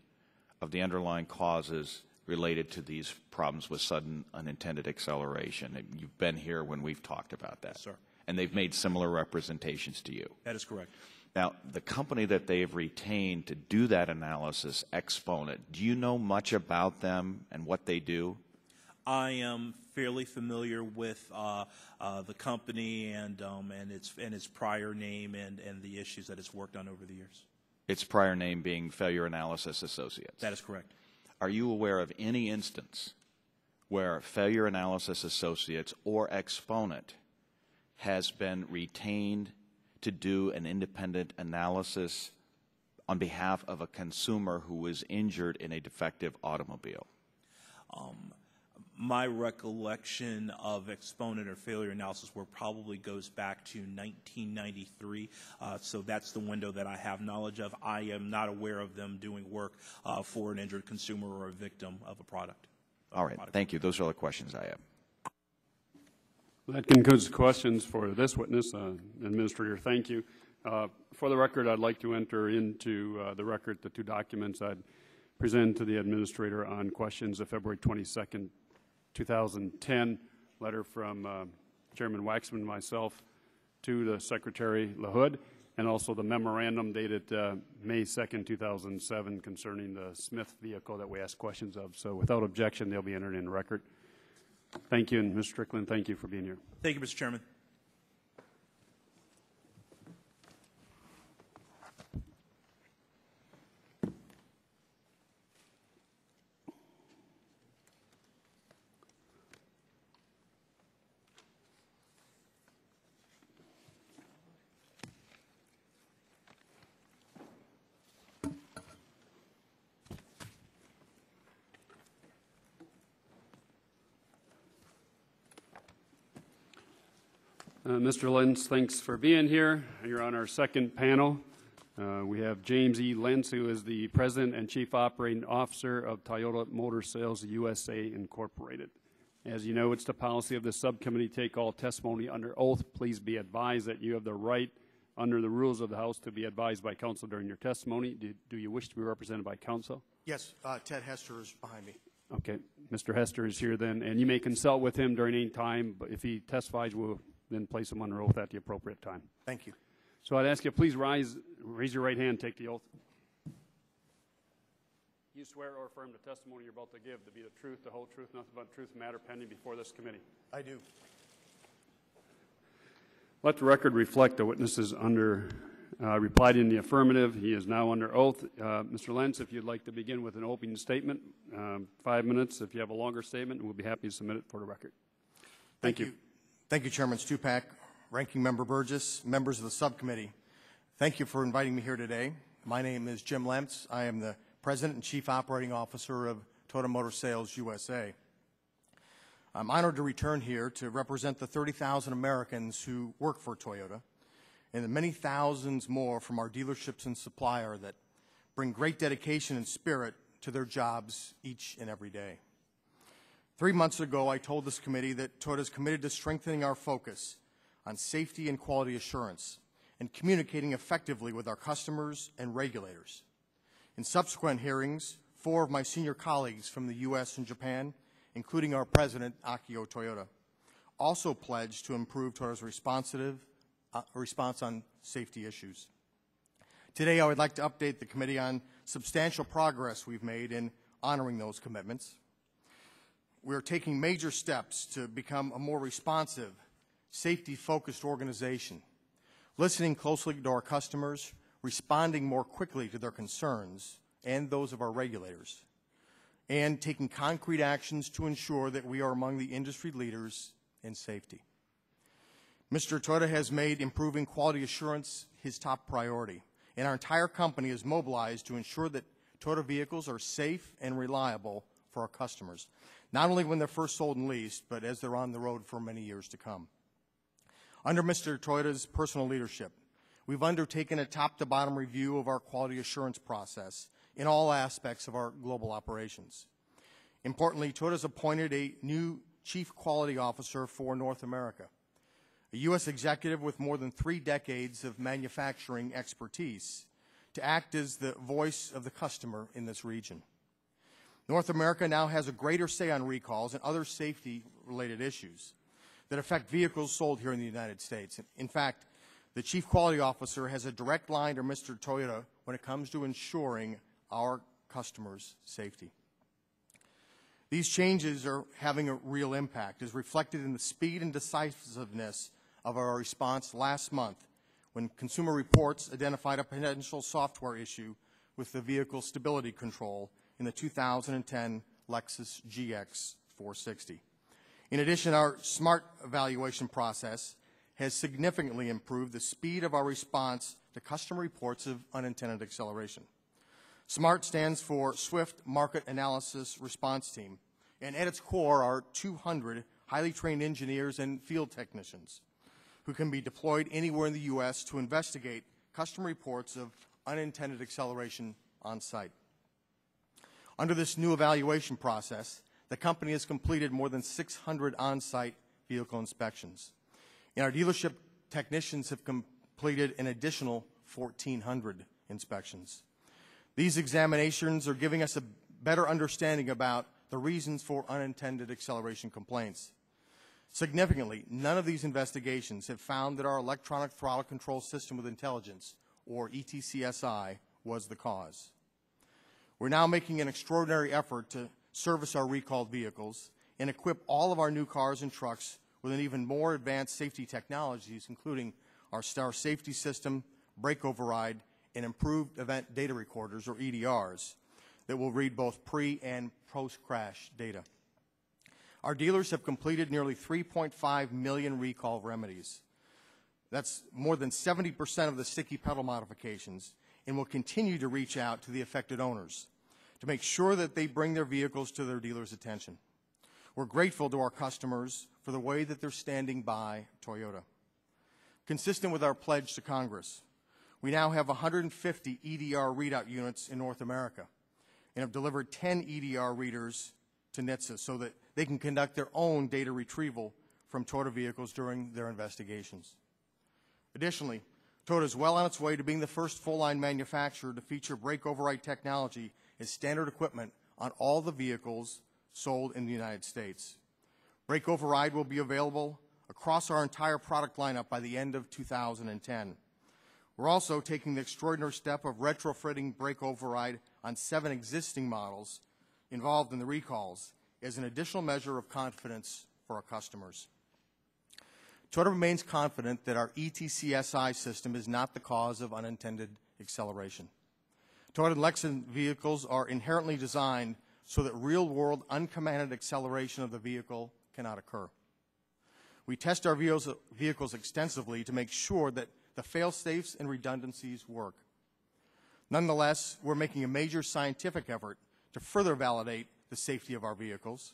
of the underlying causes related to these problems with sudden unintended acceleration. You've been here when we've talked about that. Yes, sir. And they've made similar representations to you. That is correct. Now, the company that they've retained to do that analysis, Exponent, do you know much about them and what they do? I am fairly familiar with the company and its prior name and the issues that it's worked on over the years. Its prior name being Failure Analysis Associates. That is correct. Are you aware of any instance where Failure Analysis Associates or Exponent has been retained to do an independent analysis on behalf of a consumer who was injured in a defective automobile? My recollection of Exponent or failure analysis work probably goes back to 1993, so that's the window that I have knowledge of. I am not aware of them doing work for an injured consumer or a victim of a product. All right, thank you. Those are all the questions I have. That concludes the questions for this witness. Administrator, thank you. For the record, I'd like to enter into the record the two documents I'd present to the Administrator on questions of February 22nd, 2010, letter from Chairman Waxman and myself to the Secretary LaHood, and also the memorandum dated May 2nd, 2007 concerning the Smith vehicle that we asked questions of. So without objection, they'll be entered in the record. Thank you, and Mr. Strickland, thank you for being here. Thank you, Mr. Chairman. Mr. Lentz, thanks for being here. You're on our second panel. We have James E. Lentz, who is the President and Chief Operating Officer of Toyota Motor Sales USA Incorporated. As you know, it's the policy of the subcommittee to take all testimony under oath. Please be advised that you have the right under the rules of the House to be advised by counsel during your testimony. Do you wish to be represented by counsel? Yes, Ted Hester is behind me. Okay, Mr. Hester is here then, and you may consult with him during any time, but if he testifies, we'll then place him under oath at the appropriate time. Thank you. So I'd ask you, please raise your right hand, take the oath. You swear or affirm the testimony you're about to give to be the truth, the whole truth, nothing but the truth, matter pending before this committee. I do. Let the record reflect the witnesses under replied in the affirmative. He is now under oath. Mr. Lentz, if you'd like to begin with an opening statement, 5 minutes. If you have a longer statement, we'll be happy to submit it for the record. Thank you. Thank you, Chairman Stupak, Ranking Member Burgess, members of the subcommittee. Thank you for inviting me here today. My name is Jim Lentz. I am the President and Chief Operating Officer of Toyota Motor Sales USA. I'm honored to return here to represent the 30,000 Americans who work for Toyota and the many thousands more from our dealerships and supplier that bring great dedication and spirit to their jobs each and every day. 3 months ago, I told this committee that Toyota is committed to strengthening our focus on safety and quality assurance and communicating effectively with our customers and regulators. In subsequent hearings, 4 of my senior colleagues from the U.S. and Japan, including our President, Akio Toyoda, also pledged to improve Toyota's response on safety issues. Today, I would like to update the committee on substantial progress we've made in honoring those commitments. We are taking major steps to become a more responsive, safety-focused organization, listening closely to our customers, responding more quickly to their concerns and those of our regulators, and taking concrete actions to ensure that we are among the industry leaders in safety. Mr. Toyoda has made improving quality assurance his top priority, and our entire company is mobilized to ensure that Toyota vehicles are safe and reliable for our customers, not only when they're first sold and leased, but as they're on the road for many years to come. Under Mr. Toyoda's personal leadership, we've undertaken a top-to-bottom review of our quality assurance process in all aspects of our global operations. Importantly, Toyota has appointed a new Chief Quality Officer for North America, a U.S. executive with more than 3 decades of manufacturing expertise to act as the voice of the customer in this region. North America now has a greater say on recalls and other safety-related issues that affect vehicles sold here in the United States. In fact, the Chief Quality Officer has a direct line to Mr. Toyoda when it comes to ensuring our customers' safety. These changes are having a real impact, as reflected in the speed and decisiveness of our response last month when Consumer Reports identified a potential software issue with the vehicle stability control in the 2010 Lexus GX 460. In addition, our SMART evaluation process has significantly improved the speed of our response to customer reports of unintended acceleration. SMART stands for Swift Market Analysis Response Team, and at its core are 200 highly trained engineers and field technicians who can be deployed anywhere in the U.S. to investigate customer reports of unintended acceleration on site. Under this new evaluation process, the company has completed more than 600 on-site vehicle inspections, and our dealership technicians have completed an additional 1,400 inspections. These examinations are giving us a better understanding about the reasons for unintended acceleration complaints. Significantly, none of these investigations have found that our electronic throttle control system with intelligence, or ETCSI, was the cause. We're now making an extraordinary effort to service our recalled vehicles and equip all of our new cars and trucks with an even more advanced safety technologies, including our Star Safety System, brake override, and improved event data recorders, or EDRs, that will read both pre- and post-crash data. Our dealers have completed nearly 3.5 million recall remedies. That's more than 70% of the sticky pedal modifications, and will continue to reach out to the affected owners to make sure that they bring their vehicles to their dealers' attention. We're grateful to our customers for the way that they're standing by Toyota. Consistent with our pledge to Congress, we now have 150 EDR readout units in North America and have delivered 10 EDR readers to NHTSA so that they can conduct their own data retrieval from Toyota vehicles during their investigations. Additionally, Toyota is well on its way to being the first full-line manufacturer to feature brake override technology as standard equipment on all the vehicles sold in the United States. Brake override will be available across our entire product lineup by the end of 2010. We're also taking the extraordinary step of retrofitting brake override on 7 existing models involved in the recalls as an additional measure of confidence for our customers. Toyota remains confident that our NHTSA system is not the cause of unintended acceleration. Toyota and Lexus vehicles are inherently designed so that real-world uncommanded acceleration of the vehicle cannot occur. We test our vehicles extensively to make sure that the fail-safes and redundancies work. Nonetheless, we're making a major scientific effort to further validate the safety of our vehicles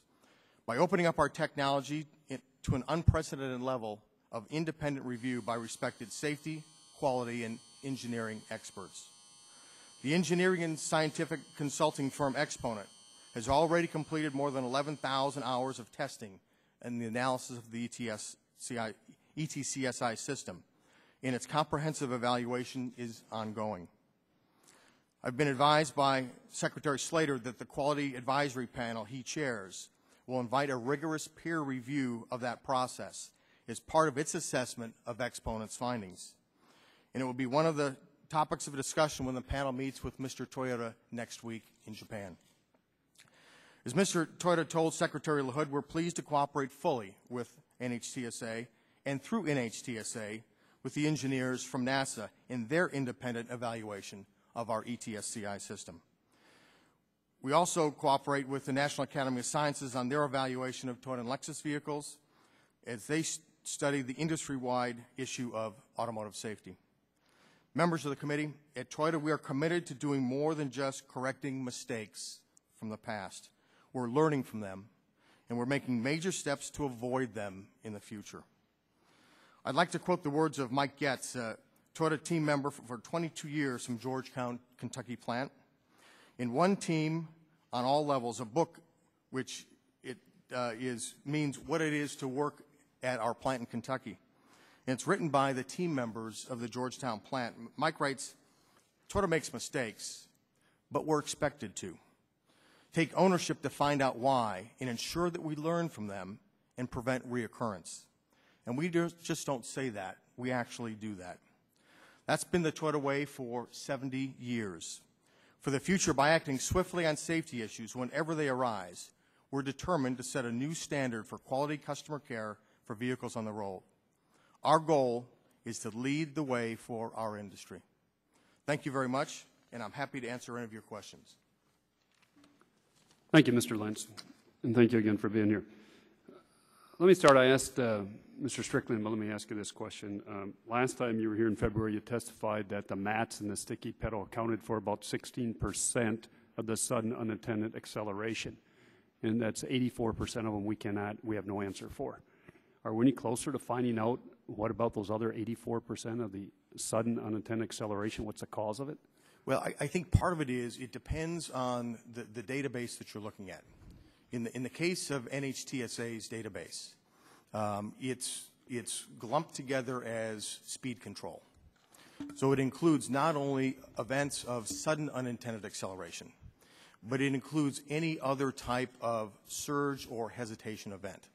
by opening up our technology to an unprecedented level of independent review by respected safety, quality, and engineering experts. The engineering and scientific consulting firm Exponent has already completed more than 11,000 hours of testing and the analysis of the NHTSA system, and its comprehensive evaluation is ongoing. I've been advised by Secretary Slater that the Quality Advisory Panel he chairs will invite a rigorous peer review of that process as part of its assessment of Exponent's findings. And it will be one of the topics of discussion when the panel meets with Mr. Toyota next week in Japan. As Mr. Toyota told Secretary LaHood, we're pleased to cooperate fully with NHTSA and through NHTSA with the engineers from NASA in their independent evaluation of our ETSCI system. We also cooperate with the National Academy of Sciences on their evaluation of Toyota and Lexus vehicles as they study the industry-wide issue of automotive safety. Members of the committee, at Toyota we are committed to doing more than just correcting mistakes from the past. We're learning from them, and we're making major steps to avoid them in the future. I'd like to quote the words of Mike Getz, a Toyota team member for 22 years from Georgetown, Kentucky plant. In One Team on All Levels, a book which means what it is to work at our plant in Kentucky. And it's written by the team members of the Georgetown plant. Mike writes, Toyota makes mistakes, but we're expected to. Take ownership to find out why and ensure that we learn from them and prevent reoccurrence. And we just don't say that. We actually do that. That's been the Toyota way for 70 years. For the future, by acting swiftly on safety issues whenever they arise, we're determined to set a new standard for quality customer care for vehicles on the road. Our goal is to lead the way for our industry. Thank you very much, and I'm happy to answer any of your questions. Thank you, Mr. Lentz, and thank you again for being here. Let me start. I asked Mr. Strickland, but let me ask you this question. Last time you were here in February, you testified that the mats and the sticky pedal accounted for about 16% of the sudden unintended acceleration, and that's 84% of them we have no answer for. Are we any closer to finding out what about those other 84% of the sudden unintended acceleration? What's the cause of it? Well, I think part of it is it depends on the database that you're looking at. In the case of NHTSA's database, it's lumped together as speed control. So it includes not only events of sudden unintended acceleration, but it includes any other type of surge or hesitation event.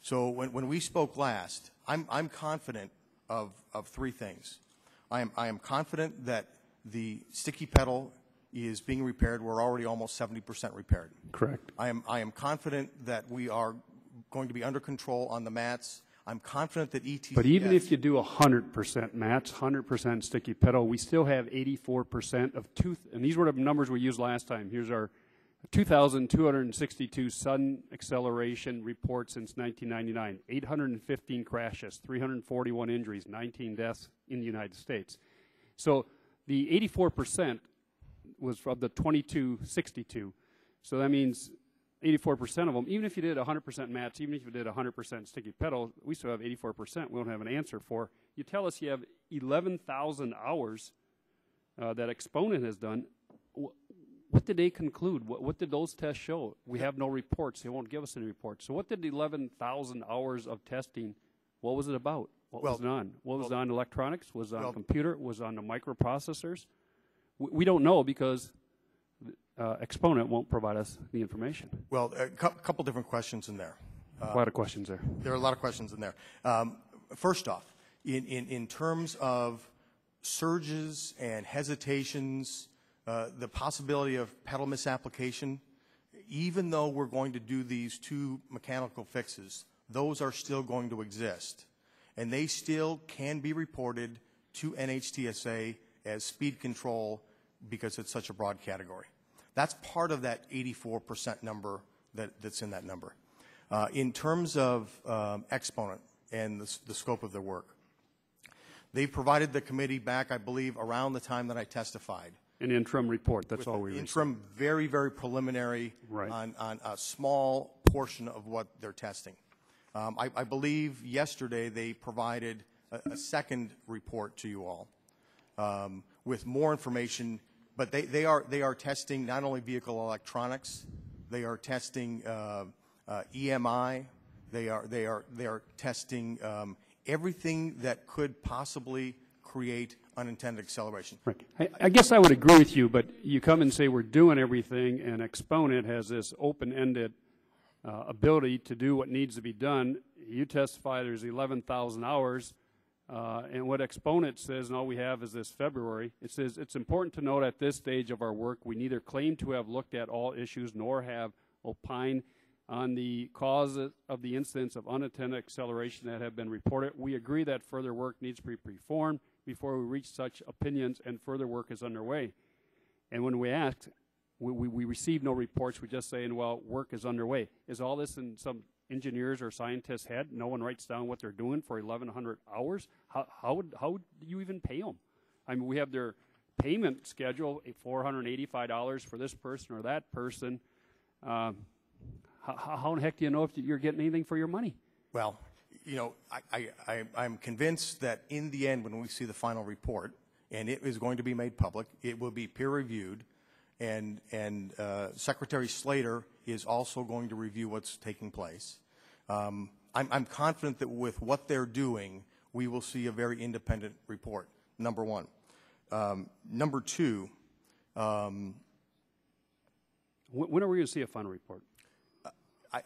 So when we spoke last, I'm confident of three things. I am confident that the sticky pedal is being repaired. We're already almost 70% repaired. Correct. I am confident that we are going to be under control on the mats. I'm confident that ETS... But even if you do 100% mats, 100% sticky pedal, we still have 84% of and these were the numbers we used last time. Here's our 2,262 sudden acceleration reports since 1999, 815 crashes, 341 injuries, 19 deaths in the United States. So the 84% was from the 2262. So that means 84% of them, even if you did 100% mats, even if you did 100% sticky pedal, we still have 84% we don't have an answer for. You tell us you have 11,000 hours that Exponent has done. What did they conclude? What did those tests show? We have no reports. They won't give us any reports. So what did 11,000 hours of testing, what was it about? What was it on? What was it on electronics? Was it on computer? Was it on the microprocessors? We don't know because Exponent won't provide us the information. Well, a couple different questions in there. A lot of questions there. There are a lot of questions in there. First off, in terms of surges and hesitations, the possibility of pedal misapplication, even though we're going to do these two mechanical fixes, those are still going to exist. and they still can be reported to NHTSA as speed control because it's such a broad category. That's part of that 84% number that's in that number. In terms of Exponent and the scope of their work, they provided the committee back, I believe, around the time that I testified. An interim report, that's all we received. Interim, very, very preliminary Right. on a small portion of what they're testing. I believe yesterday they provided a second report to you all with more information, but they are testing not only vehicle electronics, they are testing EMI, they are testing everything that could possibly create unintended acceleration. Right. I guess I would agree with you, but you come and say we're doing everything, and Exponent has this open-ended ability to do what needs to be done. You testify there's 11,000 hours, and what Exponent says, and all we have is this February, it says it's important to note at this stage of our work, we neither claim to have looked at all issues nor have opined on the cause of the incidents of unintended acceleration that have been reported. We agree that further work needs to be performed before we reach such opinions, and further work is underway. And when we asked, we receive no reports. We just saying, well, work is underway. Is all this in some engineers or scientists' head? No one writes down what they're doing for 1,100 hours? How would you even pay them? I mean, we have their payment schedule, $485 for this person or that person. How in the heck do you know if you're getting anything for your money? Well, you know, I'm convinced that in the end, when we see the final report, and it is going to be made public, it will be peer-reviewed, and Secretary Slater is also going to review what's taking place. I'm confident that with what they're doing, we will see a very independent report, number one. Number two. When are we going to see a final report?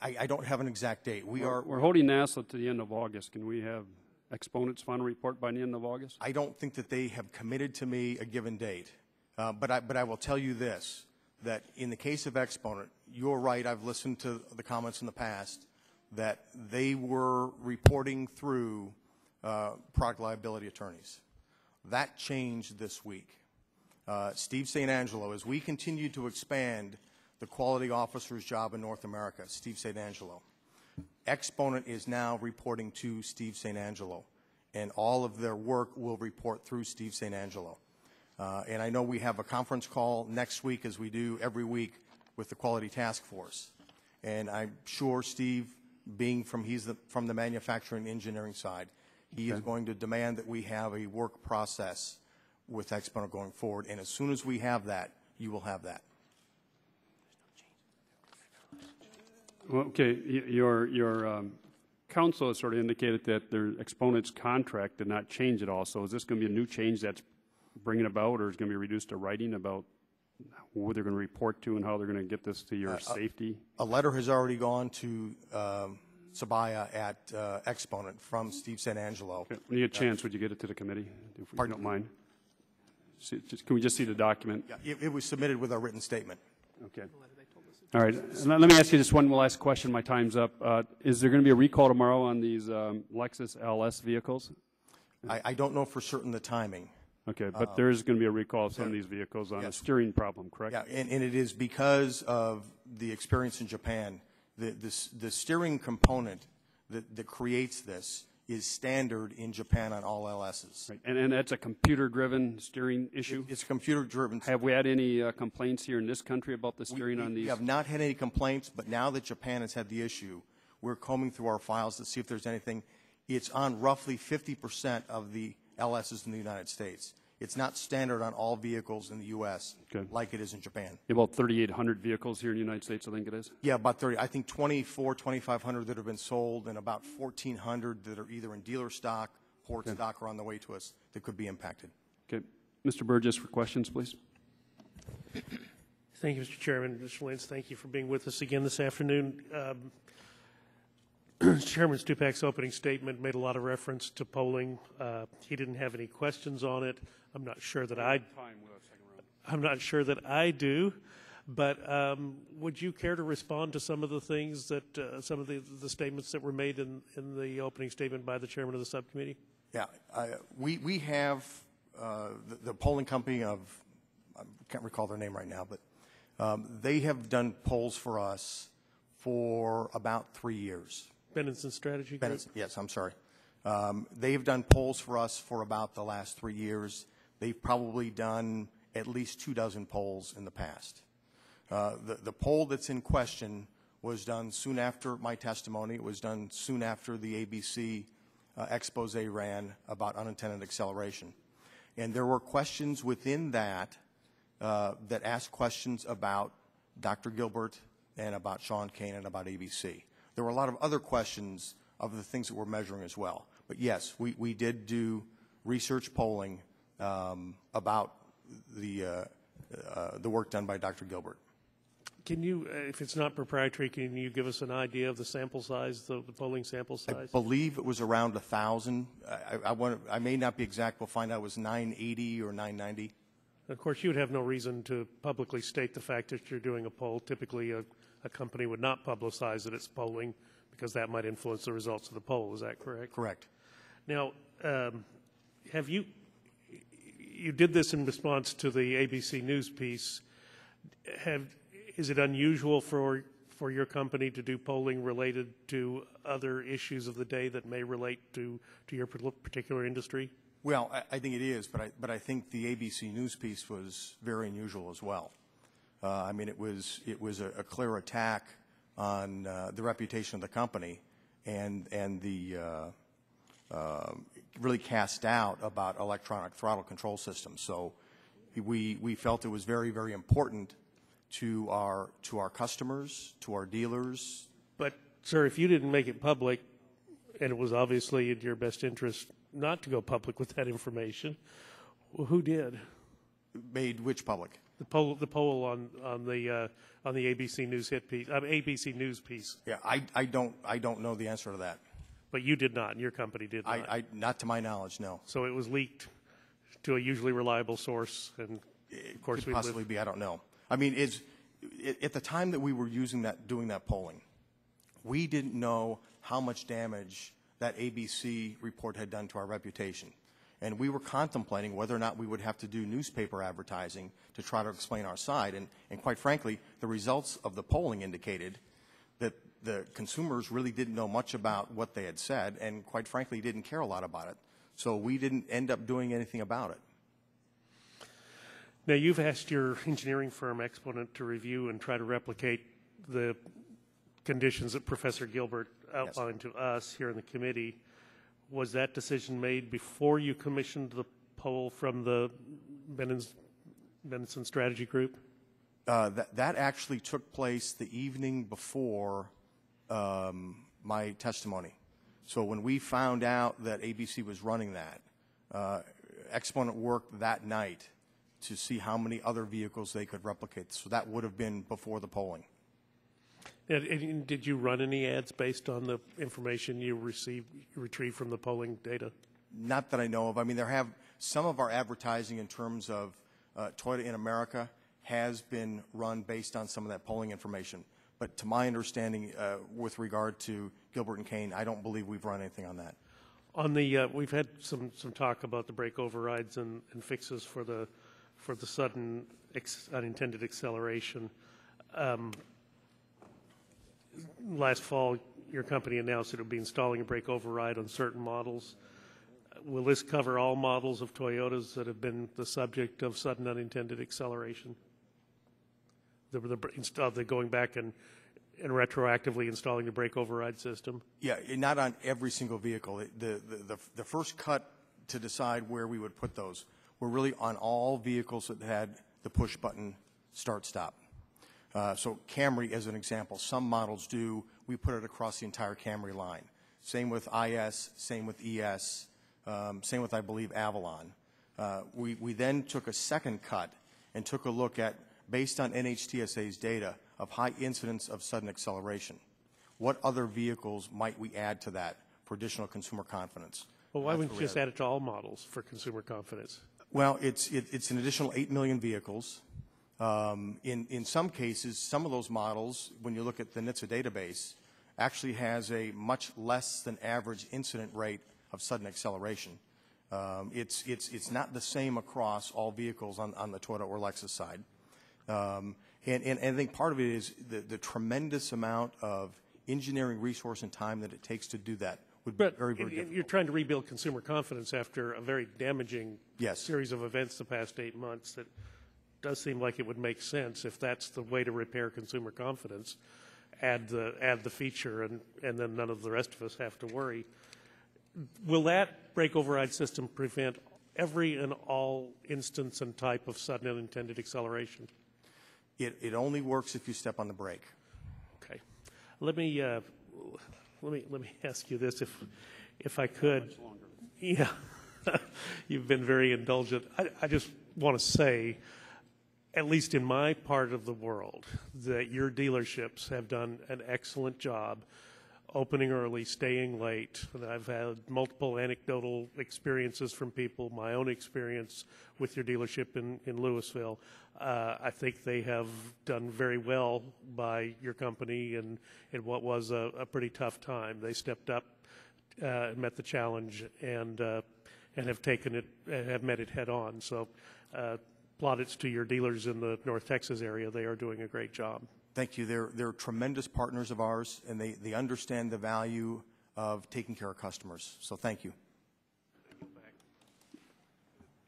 I don't have an exact date. We're holding NASA to the end of August. Can we have Exponent's final report by the end of August? I don't think that they have committed to me a given date. But I will tell you this, that in the case of Exponent, you're right, I've listened to the comments in the past, that they were reporting through product liability attorneys. That changed this week. Steve St. Angelo, as we continue to expand the quality officer's job in North America, Steve St. Angelo, Exponent is now reporting to Steve St. Angelo, and all of their work will report through Steve St. Angelo. And I know we have a conference call next week, as we do every week, with the Quality Task Force. And I'm sure Steve, being from the manufacturing engineering side, he is going to demand that we have a work process with Exponent going forward. And as soon as we have that, you will have that. Well, okay, your counsel has sort of indicated that their Exponent's contract did not change at all. So is this going to be a new change that's bringing about, or is it going to be reduced to writing about who they're going to report to and how they're going to get this to your safety? A letter has already gone to Sabaya at Exponent from Steve St. Angelo. Okay. When you get a chance, would you get it to the committee, if you don't mind? Can we just see the document? Yeah, it was submitted with a written statement. Okay. All right. Let me ask you just one last question. My time's up. Is there going to be a recall tomorrow on these Lexus LS vehicles? I don't know for certain the timing. Okay, but there is going to be a recall of some of these vehicles on a steering problem, correct? Yeah, and it is because of the experience in Japan. The steering component that creates this is standard in Japan on all LSs. Right. And that's a computer-driven steering issue? It's computer-driven. Have we had any complaints here in this country about the steering on these? We have not had any complaints, but now that Japan has had the issue, we're combing through our files to see if there's anything. It's on roughly 50% of the LSs in the United States. It's not standard on all vehicles in the U.S. like it is in Japan. About 3,800 vehicles here in the United States, I think it is? Yeah, about 30. I think 2,500 that have been sold and about 1,400 that are either in dealer stock, port stock, or on the way to us that could be impacted. Okay. Mr. Burgess, for questions, please. Thank you, Mr. Chairman. Mr. Lentz, thank you for being with us again this afternoon. Chairman Stupak's opening statement made a lot of reference to polling. He didn't have any questions on it. I'm not sure that I do, But would you care to respond to some of the things that, some of the statements that were made in the opening statement by the chairman of the subcommittee? Yeah, we have the polling company of, I can't recall their name right now, but they have done polls for us for about 3 years. Benenson Strategy Group? Benenson, yes, I'm sorry. They've done polls for us for about the last 3 years. They've probably done at least 24 polls in the past. The poll that's in question was done soon after my testimony. It was done soon after the ABC expose ran about unintended acceleration. And there were questions within that that asked questions about Dr. Gilbert and about Sean Kane and about ABC. There were a lot of other questions of the things that we're measuring as well. But yes, we did do research polling about the work done by Dr. Gilbert. Can you, if it's not proprietary, can you give us an idea of the sample size, the polling sample size? I believe it was around 1,000. I may not be exact. We'll find out it was 980 or 990. Of course, you would have no reason to publicly state the fact that you're doing a poll. Typically, a company would not publicize that it's polling because that might influence the results of the poll. Is that correct? Correct. Now, have you did this in response to the ABC News piece. Is it unusual for your company to do polling related to other issues of the day that may relate to your particular industry? Well, I think it is, but I think the ABC News piece was very unusual as well. I mean, it was a clear attack on the reputation of the company, and the really cast doubt about electronic throttle control systems. So we felt it was very, very important to our customers, to our dealers. But, sir, if you didn't make it public, and it was obviously in your best interest not to go public with that information, well, who did? Made which public? The poll on the ABC News ABC News piece. Yeah, I don't know the answer to that. But you did not, and your company did not. Not to my knowledge, no. So it was leaked to a usually reliable source, and of course could possibly be. I don't know. I mean, at the time that we were doing that polling, we didn't know how much damage that ABC report had done to our reputation. And we were contemplating whether or not we would have to do newspaper advertising to try to explain our side. And quite frankly, the results of the polling indicated that the consumers really didn't know much about what they had said, and quite frankly, didn't care a lot about it. So we didn't end up doing anything about it. Now, you've asked your engineering firm, Exponent, to review and try to replicate the conditions that Professor Gilbert outlined to us here in the committee. Was that decision made before you commissioned the poll from the Benenson Strategy Group? That actually took place the evening before my testimony. So when we found out that ABC was running that, Exponent worked that night to see how many other vehicles they could replicate. So that would have been before the polling. And did you run any ads based on the information you retrieved from the polling data? Not that I know of. I mean, there have some of our advertising in terms of Toyota in America has been run based on some of that polling information. But to my understanding, with regard to Gilbert and Kane, I don't believe we've run anything on that. On the, we've had some talk about the brake overrides and fixes for the sudden unintended acceleration. Last fall, your company announced it would be installing a brake override on certain models. Will this cover all models of Toyotas that have been the subject of sudden unintended acceleration? The going back and retroactively installing the brake override system? Yeah, not on every single vehicle. The first cut to decide where we would put those were really on all vehicles that had the push button start-stop. So Camry, as an example, some models do. We put it across the entire Camry line. Same with IS, same with ES, same with, I believe, Avalon. We then took a second cut and took a look at, based on NHTSA's data, of high incidence of sudden acceleration. What other vehicles might we add to that for additional consumer confidence? Well, why wouldn't you just add it to all models for consumer confidence? Well, it's an additional 8 million vehicles. In some cases, some of those models, when you look at the NHTSA database, actually has a much less than average incident rate of sudden acceleration. It's not the same across all vehicles on the Toyota or Lexus side. And I think part of it is the tremendous amount of engineering resource and time that it takes to do that would be very, very difficult. You're trying to rebuild consumer confidence after a very damaging series of events the past 8 months. That does seem like it would make sense if that's the way to repair consumer confidence. Add the feature, and then none of the rest of us have to worry. Will that brake override system prevent every and all instance and type of sudden unintended acceleration? It only works if you step on the brake. Okay. Let me ask you this, if I could. Yeah, you've been very indulgent. I just want to say, at least in my part of the world, that your dealerships have done an excellent job opening early, staying late. And I've had multiple anecdotal experiences from people, my own experience with your dealership in Louisville. I think they have done very well by your company in what was a pretty tough time. They stepped up, met the challenge, and have taken it, have met it head on. So plaudits to your dealers in the North Texas area. They are doing a great job. Thank you. They're tremendous partners of ours, and they understand the value of taking care of customers. So thank you.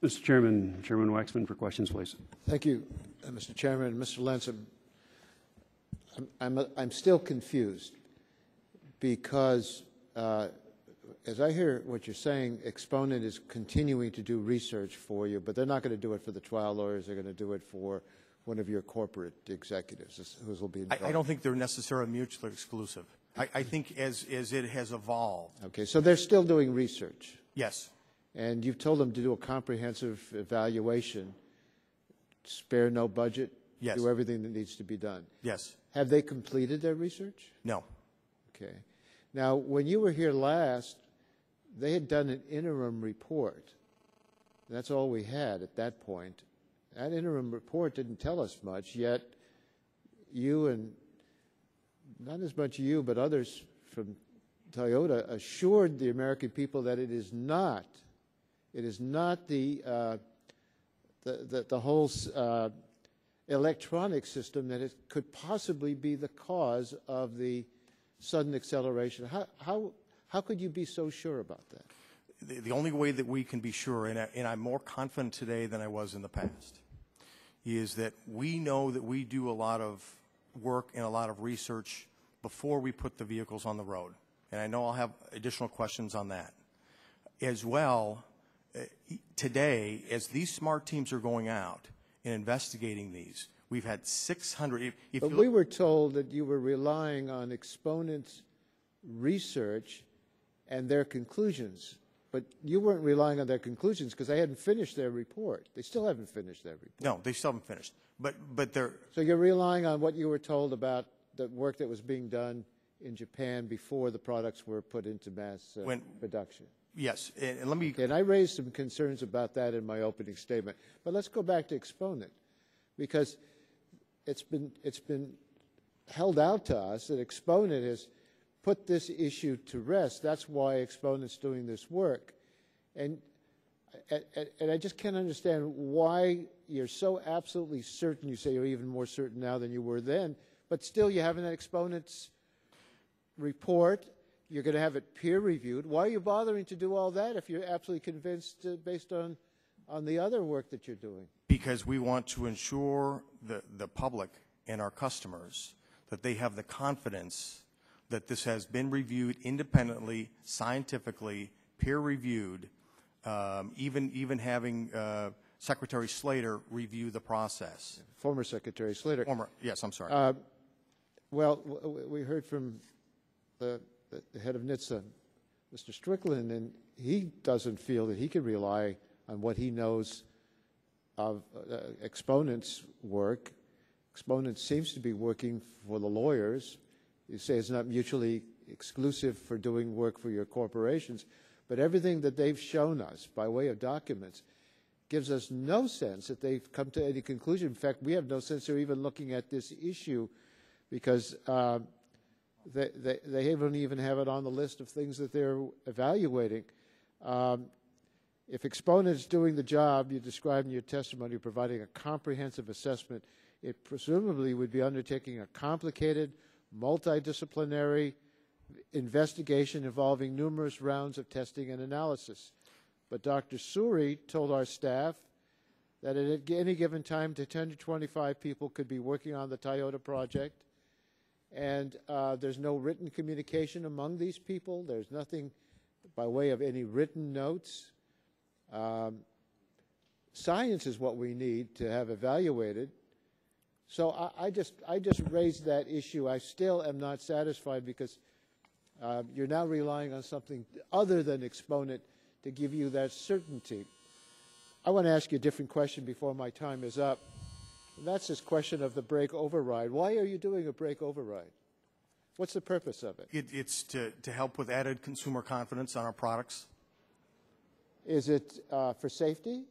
Mr. Chairman, Chairman Waxman for questions, please. Thank you, Mr. Chairman. Mr. Lentz, I'm still confused because as I hear what you're saying, Exponent is continuing to do research for you, but they're not going to do it for the trial lawyers. They're going to do it for one of your corporate executives who will be involved. I don't think they're necessarily mutually exclusive. I think as it has evolved. Okay, so they're still doing research. Yes. And you've told them to do a comprehensive evaluation, spare no budget, yes, do everything that needs to be done. Yes. Have they completed their research? No. Okay. Now, when you were here last, they had done an interim report. That's all we had at that point. That interim report didn't tell us much, yet you and not as much you, but others from Toyota assured the American people that it is not the whole electronic system that it could possibly be the cause of the sudden acceleration. How could you be so sure about that? The only way that we can be sure, and I'm more confident today than I was in the past, is that we know that we do a lot of work and a lot of research before we put the vehicles on the road. And I know I'll have additional questions on that. As well, today, as these smart teams are going out and investigating these, we've had 600. But we were told that you were relying on Exponent's research and their conclusions. But you weren't relying on their conclusions because they hadn't finished their report. They still haven't finished their report. No, they still haven't finished. But they're. So you're relying on what you were told about the work that was being done in Japan before the products were put into mass production. Yes, and let me. And I raised some concerns about that in my opening statement. But let's go back to Exponent, because it's been held out to us that Exponent has put this issue to rest. That's why Exponent's doing this work, and I just can't understand why you're so absolutely certain. You say you're even more certain now than you were then, but still you haven't had Exponent's report. You're going to have it peer-reviewed. Why are you bothering to do all that if you're absolutely convinced based on the other work that you're doing? Because we want to ensure the public and our customers that they have the confidence that this has been reviewed independently, scientifically, peer-reviewed, even having Secretary Slater review the process. Former Secretary Slater. Yes, I'm sorry. Well, we heard from the head of NHTSA, Mr. Strickland, and he doesn't feel that he can rely on what he knows of Exponent's work. Exponent seems to be working for the lawyers. You say it's not mutually exclusive for doing work for your corporations, but everything that they've shown us by way of documents gives us no sense that they've come to any conclusion. In fact, we have no sense they're even looking at this issue because they haven't even have it on the list of things that they're evaluating. If Exponent's doing the job you described in your testimony, providing a comprehensive assessment, it presumably would be undertaking a complicated, multidisciplinary investigation involving numerous rounds of testing and analysis. But Dr. Suri told our staff that at any given time, 10 to 25 people could be working on the Toyota project, and there's no written communication among these people. There's nothing by way of any written notes. Science is what we need to have evaluated. So I just raised that issue. I still am not satisfied because you're now relying on something other than Exponent to give you that certainty. I want to ask you a different question before my time is up. And that's this question of the brake override. Why are you doing a brake override? What's the purpose of it? It's to help with added consumer confidence on our products. Is it for safety?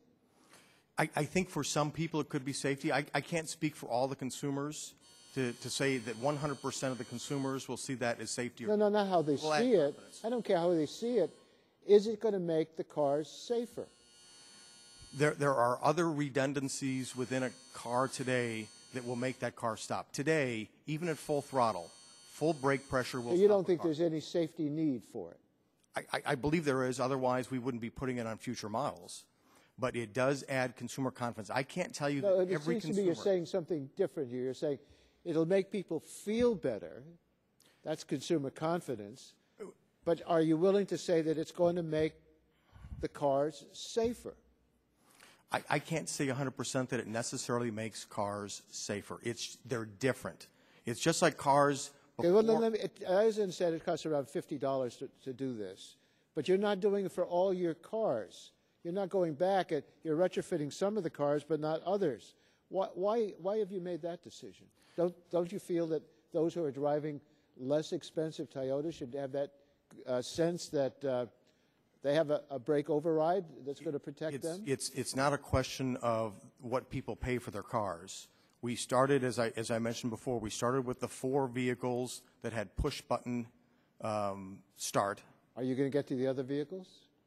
I think for some people it could be safety. I can't speak for all the consumers to say that 100% of the consumers will see that as safety. No, not how they see it. I don't care how they see it. Is it going to make the cars safer? There are other redundancies within a car today that will make that car stop. Today, even at full throttle, full brake pressure will stop. So you don't think there's any safety need for it? I believe there is. Otherwise, we wouldn't be putting it on future models. But it does add consumer confidence. I can't tell you that every consumer... It seems to me you're saying something different here. You're saying it'll make people feel better. That's consumer confidence. But are you willing to say that it's going to make the cars safer? I can't say 100% that it necessarily makes cars safer. They're different. It's just like cars... Okay, well, as I said, it costs around $50 to do this. But you're not doing it for all your cars. You're not going back. You're retrofitting some of the cars, but not others. Why have you made that decision? Don't you feel that those who are driving less expensive Toyotas should have that sense that they have a brake override that's going to protect them? It's not a question of what people pay for their cars. We started, as I mentioned before, we started with the 4 vehicles that had push-button start. Are you going to get to the other vehicles?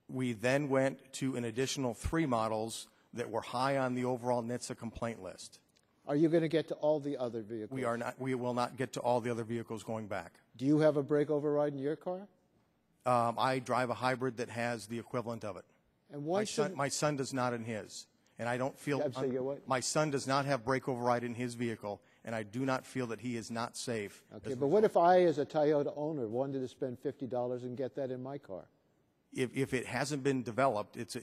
We then went to an additional 3 models that were high on the overall NHTSA complaint list. Are you going to get to all the other vehicles? We are not. We will not get to all the other vehicles going back. Do you have a brake override in your car? I drive a hybrid that has the equivalent of it. And my son does not in his. And I don't feel my son does not have brake override in his vehicle, and I do not feel that he is not safe. Okay, but what if I, as a Toyota owner, wanted to spend $50 and get that in my car? If it hasn't been developed, it's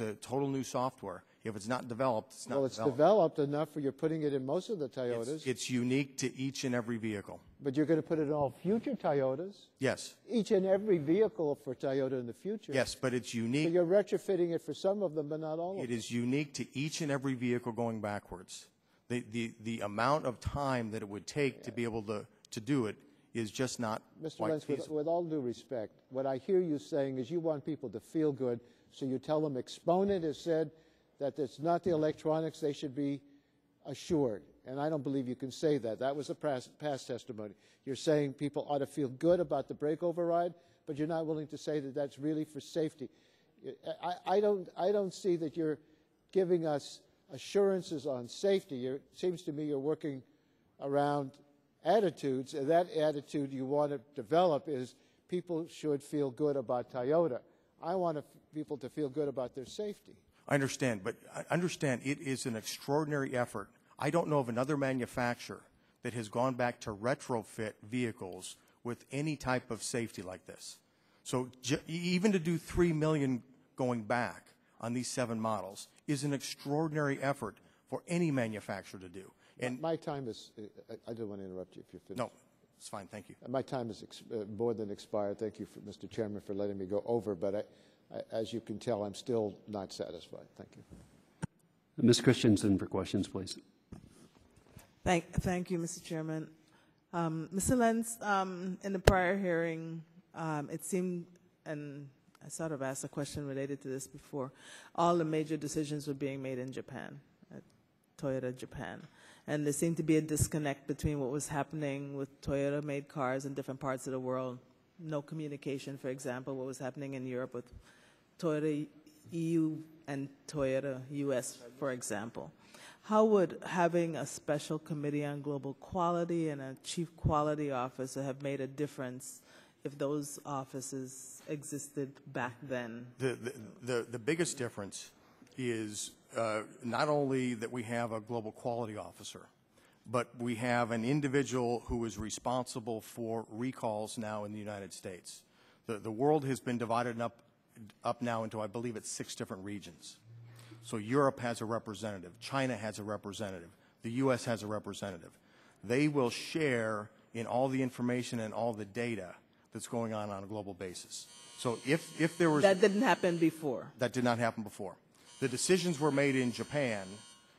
a total new software. If it's not developed, it's not developed. Well, it's developed enough where you're putting it in most of the Toyotas. It's unique to each and every vehicle. But you're going to put it in all future Toyotas? Yes. Each and every vehicle for Toyota in the future? Yes, but it's unique. So you're retrofitting it for some of them, but not all of them? It is unique to each and every vehicle going backwards. The amount of time that it would take to be able to do it is just not Mr. Lentz, with all due respect, what I hear you saying is you want people to feel good, so you tell them Exponent has said that it's not the electronics, they should be assured. And I don't believe you can say that. That was the past testimony. You're saying people ought to feel good about the brake override, but you're not willing to say that that's really for safety. I don't see that you're giving us assurances on safety. It seems to me you're working around attitudes, and that attitude you want to develop is people should feel good about Toyota. I want people to feel good about their safety. I understand, but I understand it is an extraordinary effort. I don't know of another manufacturer that has gone back to retrofit vehicles with any type of safety like this. So even to do $3 million going back on these 7 models is an extraordinary effort for any manufacturer to do. And my time is, I don't want to interrupt you if you're finished. No, it's fine, thank you. My time is more than expired. Thank you, Mr. Chairman, for letting me go over, but as you can tell, I'm still not satisfied. Thank you. Ms. Christensen for questions, please. Thank you, Mr. Chairman. Mr. Lentz, in the prior hearing, it seemed, and I sort of asked a question related to this before. All the major decisions were being made in Japan, at Toyota Japan. And there seemed to be a disconnect between what was happening with Toyota-made cars in different parts of the world. No communication, for example, what was happening in Europe with Toyota EU and Toyota US, for example. How would having a special committee on global quality and a chief quality officer have made a difference if those offices existed back then? The biggest difference is not only that we have a global quality officer, but we have an individual who is responsible for recalls now in the United States. The world has been divided up now into, I believe it's 6 different regions. So Europe has a representative, China has a representative, the U.S. has a representative. They will share in all the information and all the data that's going on a global basis. So if there was... That didn't happen before. That did not happen before. The decisions were made in Japan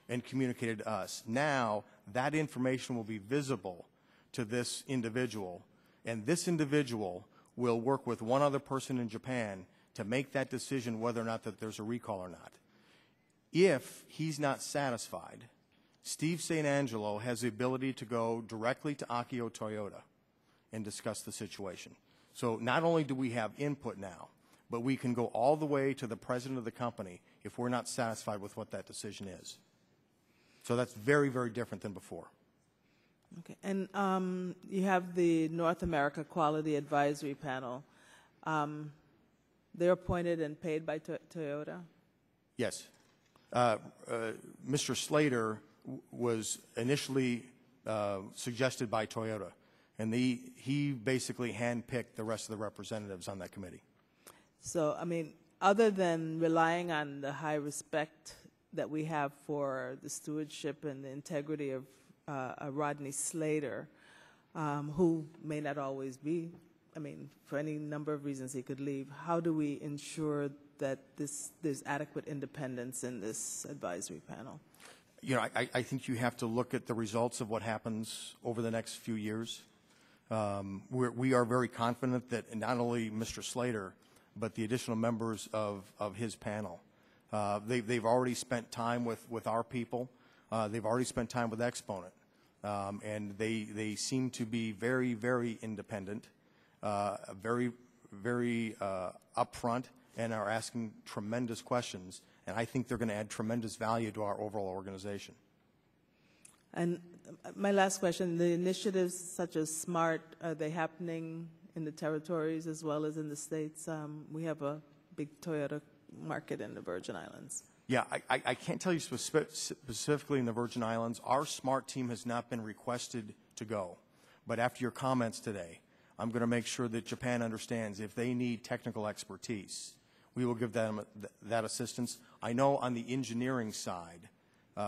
and communicated to us. Now that information will be visible to this individual, and this individual will work with one other person in Japan to make that decision whether or not that there's a recall or not. If he's not satisfied, Steve St. Angelo has the ability to go directly to Akio Toyota and discuss the situation. So not only do we have input now, but we can go all the way to the president of the company if we're not satisfied with what that decision is. So that's very, very different than before. Okay. And you have the North America Quality Advisory Panel. They're appointed and paid by Toyota? Yes. Mr. Slater was initially suggested by Toyota, and he basically handpicked the rest of the representatives on that committee. So, I mean, other than relying on the high respect that we have for the stewardship and the integrity of Rodney Slater, who may not always be, I mean, for any number of reasons he could leave, how do we ensure that there's adequate independence in this advisory panel? You know, I think you have to look at the results of what happens over the next few years. We are very confident that not only Mr. Slater, but the additional members of his panel, they've already spent time with our people. They've already spent time with Exponent. And they seem to be very, very independent, very, very upfront, and are asking tremendous questions. And I think they're going to add tremendous value to our overall organization. And my last question, the initiatives such as SMART, are they happening in the territories as well as in the States? We have a big Toyota market in the Virgin Islands. Yeah, I can't tell you specifically in the Virgin Islands. Our SMART team has not been requested to go. But after your comments today, I'm going to make sure that Japan understands if they need technical expertise, we will give them that assistance. I know on the engineering side,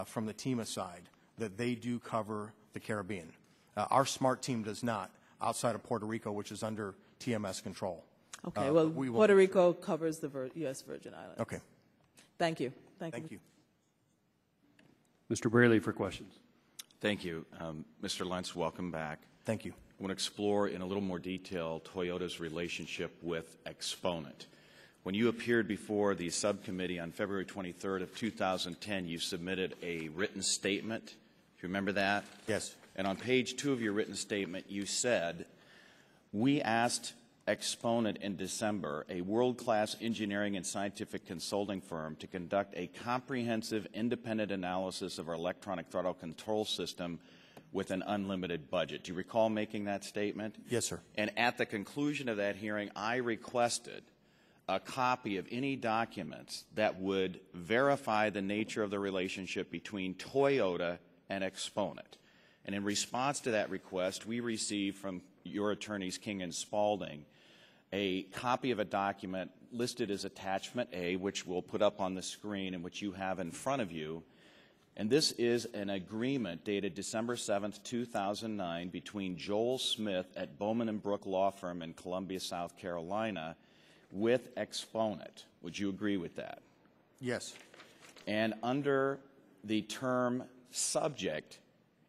from the TEMA side, that they do cover the Caribbean. Our SMART team does not, outside of Puerto Rico, which is under TMS control. Okay, well, Puerto Rico covers the U.S. Virgin Islands. Okay. Thank you. Thank you. Mr. Braley for questions. Thank you. Mr. Lentz, welcome back. Thank you. I want to explore in a little more detail Toyota's relationship with Exponent. When you appeared before the subcommittee on February 23rd of 2010, you submitted a written statement. Do you remember that? Yes. And on page 2 of your written statement, you said, "We asked Exponent in December, a world-class engineering and scientific consulting firm, to conduct a comprehensive independent analysis of our electronic throttle control system with an unlimited budget." Do you recall making that statement? Yes, sir. And at the conclusion of that hearing, I requested a copy of any documents that would verify the nature of the relationship between Toyota and Exponent. And in response to that request, we received from your attorneys, King and Spalding, a copy of a document listed as Attachment A, which we'll put up on the screen and which you have in front of you. And this is an agreement dated December 7th, 2009 between Joel Smith at Bowman and Brook Law Firm in Columbia, South Carolina, with Exponent. Would you agree with that? Yes. And under the term subject,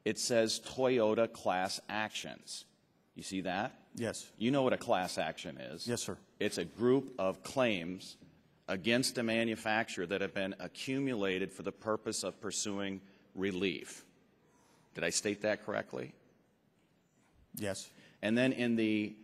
it says Toyota class actions. You see that? Yes. You know what a class action is. Yes, sir. It's a group of claims against a manufacturer that have been accumulated for the purpose of pursuing relief. Did I state that correctly? Yes. And then in the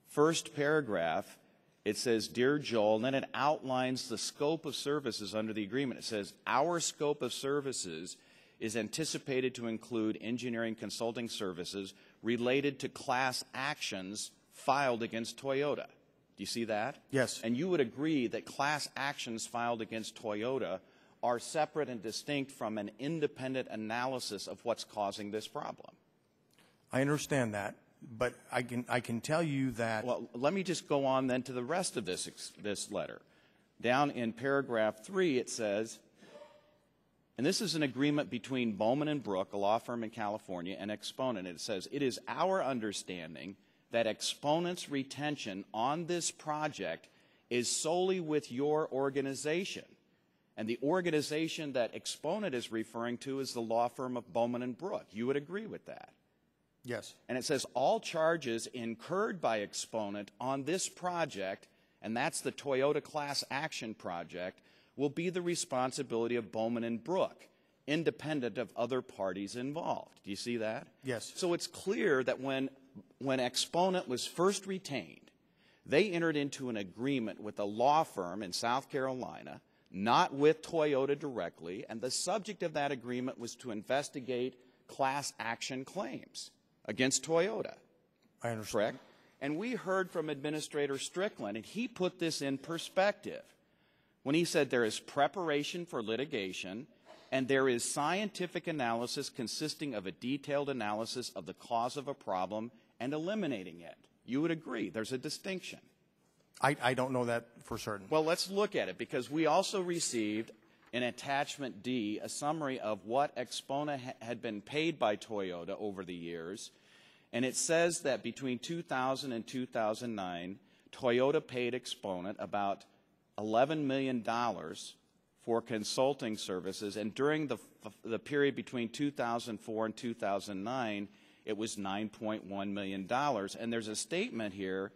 first paragraph, it says, Dear Joel, and then it outlines the scope of services under the agreement. It says, our scope of services is anticipated to include engineering consulting services related to class actions filed against Toyota. Do you see that? Yes. And you would agree that class actions filed against Toyota are separate and distinct from an independent analysis of what's causing this problem. I understand that, but I can tell you that. Well, let me just go on then to the rest of this letter. Down in paragraph 3, it says, and this is an agreement between Bowman and Brook, a law firm in California, and Exponent. It says, it is our understanding that Exponent's retention on this project is solely with your organization. And the organization that Exponent is referring to is the law firm of Bowman and Brook. You would agree with that? Yes. And it says all charges incurred by Exponent on this project, and that's the Toyota class action project, will be the responsibility of Bowman and Brook, independent of other parties involved. Do you see that? Yes. So it's clear that when Exponent was first retained, they entered into an agreement with a law firm in South Carolina, not with Toyota directly, and the subject of that agreement was to investigate class action claims against Toyota. I understand. Correct? And we heard from Administrator Strickland, and he put this in perspective when he said there is preparation for litigation and there is scientific analysis consisting of a detailed analysis of the cause of a problem and eliminating it. You would agree there's a distinction. I don't know that for certain. Well, let's look at it, because we also received in Attachment D a summary of what Exponent had been paid by Toyota over the years. And it says that between 2000 and 2009, Toyota paid Exponent about $11 million for consulting services. And during the period between 2004 and 2009, it was $9.1 million. And there's a statement here,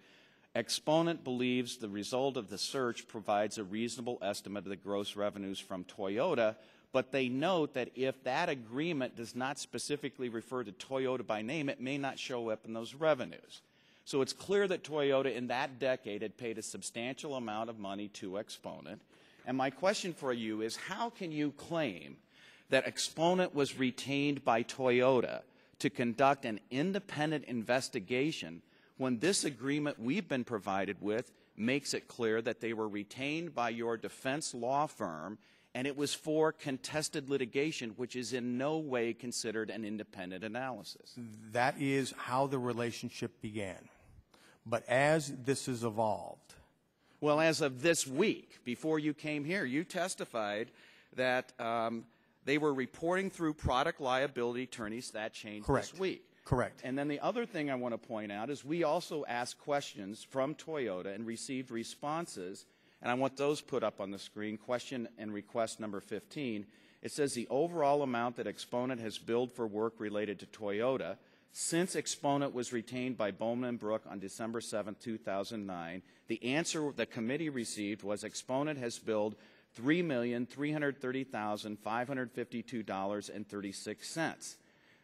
Exponent believes the result of the search provides a reasonable estimate of the gross revenues from Toyota, but they note that if that agreement does not specifically refer to Toyota by name, it may not show up in those revenues. So it's clear that Toyota in that decade had paid a substantial amount of money to Exponent. And my question for you is, how can you claim that Exponent was retained by Toyota to conduct an independent investigation when this agreement we've been provided with makes it clear that they were retained by your defense law firm, and it was for contested litigation, which is in no way considered an independent analysis? That is how the relationship began. But as this has evolved. Well, as of this week, before you came here, you testified that they were reporting through product liability attorneys. That changed this week. Correct. And then the other thing I want to point out is we also asked questions from Toyota and received responses, and I want those put up on the screen. Question and request number 15. It says the overall amount that Exponent has billed for work related to Toyota since Exponent was retained by Bowman and Brook on December 7, 2009, the answer the committee received was Exponent has billed $3,330,552.36.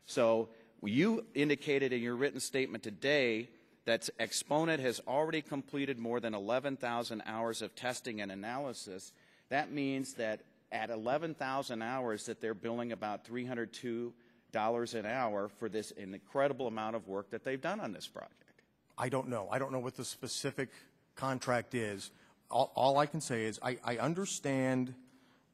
So you indicated in your written statement today that Exponent has already completed more than 11,000 hours of testing and analysis. That means that at 11,000 hours that they're billing about $302 an hour for this incredible amount of work that they've done on this project. I don't know. I don't know what the specific contract is. All I can say is I understand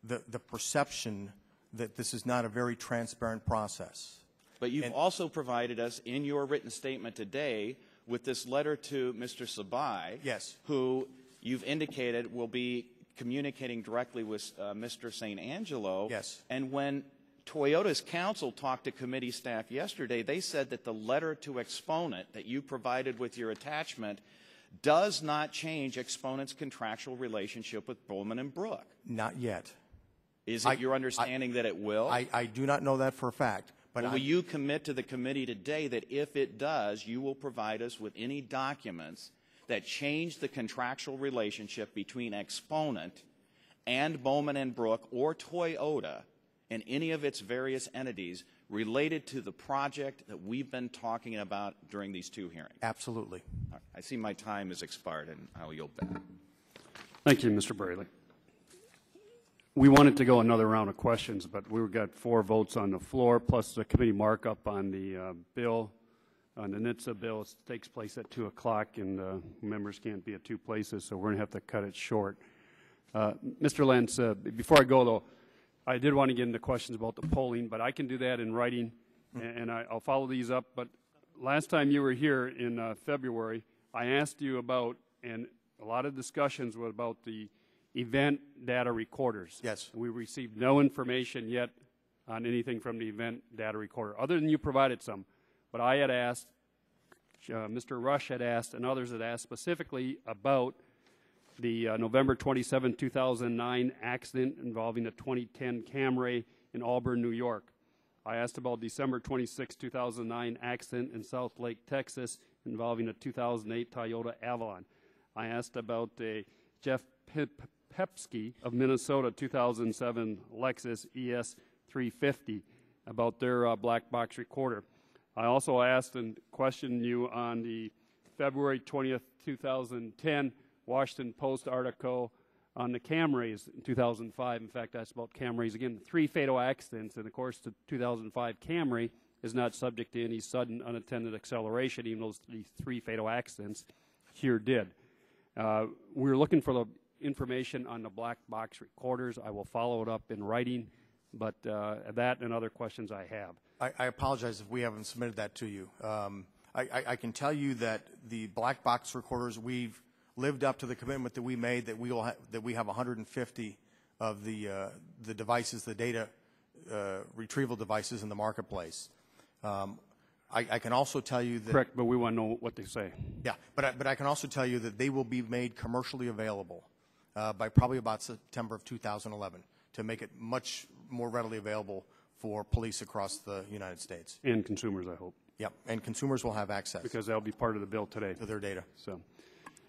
the perception that this is not a very transparent process. But you've also provided us in your written statement today with this letter to Mr. Sabai, yes, who you've indicated will be communicating directly with Mr. St. Angelo. Yes. And when Toyota's counsel talked to committee staff yesterday, they said that the letter to Exponent that you provided with your attachment does not change Exponent's contractual relationship with Bowman and Brook. Not yet. Is it your understanding that it will? I do not know that for a fact. But will you commit to the committee today that if it does, you will provide us with any documents that change the contractual relationship between Exponent and Bowman and Brook or Toyota and any of its various entities related to the project that we've been talking about during these two hearings? Absolutely. All right. I see my time has expired, and I will yield back. Thank you, Mr. Braley. We wanted to go another round of questions, but we got 4 votes on the floor, plus the committee markup on the bill. On the NHTSA bill, it takes place at 2 o'clock, and members can't be at 2 places, so we're going to have to cut it short. Mr. Lentz, before I go, though, I did want to get into questions about the polling, but I can do that in writing, and I'll follow these up. But last time you were here in February, I asked you about, and a lot of discussions were about the event data recorders. Yes. We received no information yet on anything from the event data recorder, other than you provided some. But I had asked, Mr. Rush had asked, and others had asked specifically about the November 27, 2009 accident involving a 2010 Camry in Auburn, New York. I asked about December 26, 2009 accident in South Lake, Texas involving a 2008 Toyota Avalon. I asked about a Jeff Pepsky of Minnesota 2007 Lexus ES 350 about their black box recorder. I also asked and questioned you on the February 20th, 2010 Washington Post article on the Camrys in 2005. In fact, I asked about Camrys again. 3 fatal accidents, and of course the 2005 Camry is not subject to any sudden unattended acceleration, even though the 3 fatal accidents here did. We were looking for the information on the black box recorders. I will follow it up in writing, but that and other questions I have. I apologize if we haven't submitted that to you. I can tell you that the black box recorders, we've lived up to the commitment that we made that we have 150 of the devices, the data retrieval devices in the marketplace. I can also tell you that... Correct, but we want to know what they say. Yeah, but I can also tell you that they will be made commercially available by probably about September of 2011 to make it much more readily available for police across the United States. And consumers, I hope. Yep, and consumers will have access. Because that'll be part of the bill today. To their data. So,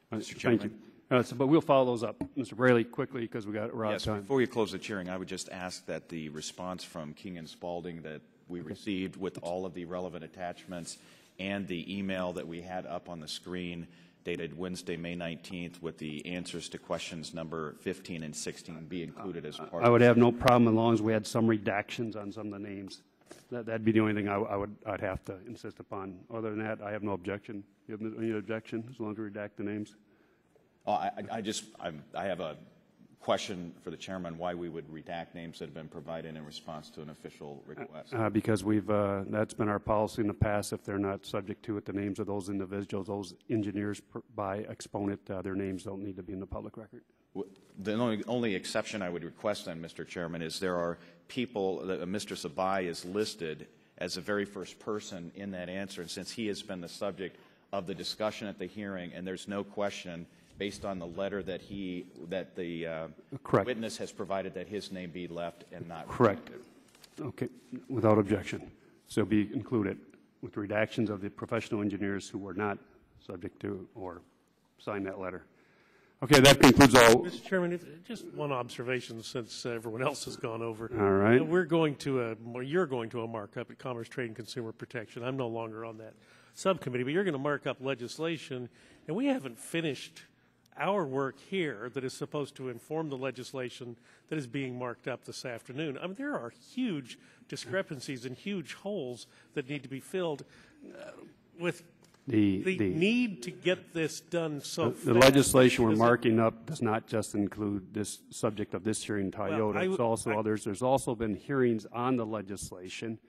thank you. But we'll follow those up. Mr. Braley, quickly, because we're out of time. Before you close the hearing, I would just ask that the response from King and Spalding that we received with all of the relevant attachments and the email that we had up on the screen dated Wednesday, May 19th, with the answers to questions number 15 and 16 be included as part I would have no problem as long as we had some redactions on some of the names. That'd be the only thing I'd have to insist upon. Other than that, I have no objection. You have any objection as long as we redact the names? I have a question for the chairman why we would redact names that have been provided in response to an official request. Because that's been our policy in the past. If they're not subject to it, the names of those individuals, those engineers by Exponent, their names don't need to be in the public record. The only exception I would request then, Mr. Chairman, is there are people, Mr. Sabai is listed as the very first person in that answer, and since he has been the subject of the discussion at the hearing, and there's no question based on the letter that the witness has provided that his name be left and not correct. Okay, without objection. So be included with redactions of the professional engineers who were not subject to or signed that letter. Okay, that concludes all. Mr. Chairman, just one observation since everyone else has gone over. All right. You're going to a markup at Commerce, Trade, and Consumer Protection. I'm no longer on that subcommittee, but you're going to mark up legislation, and we haven't finished our work here that is supposed to inform the legislation that is being marked up this afternoon. I mean, there are huge discrepancies and huge holes that need to be filled with the need to get this done so fast. The legislation we're marking up does not just include this subject of this hearing, Toyota. It's also others. There's also been hearings on the legislation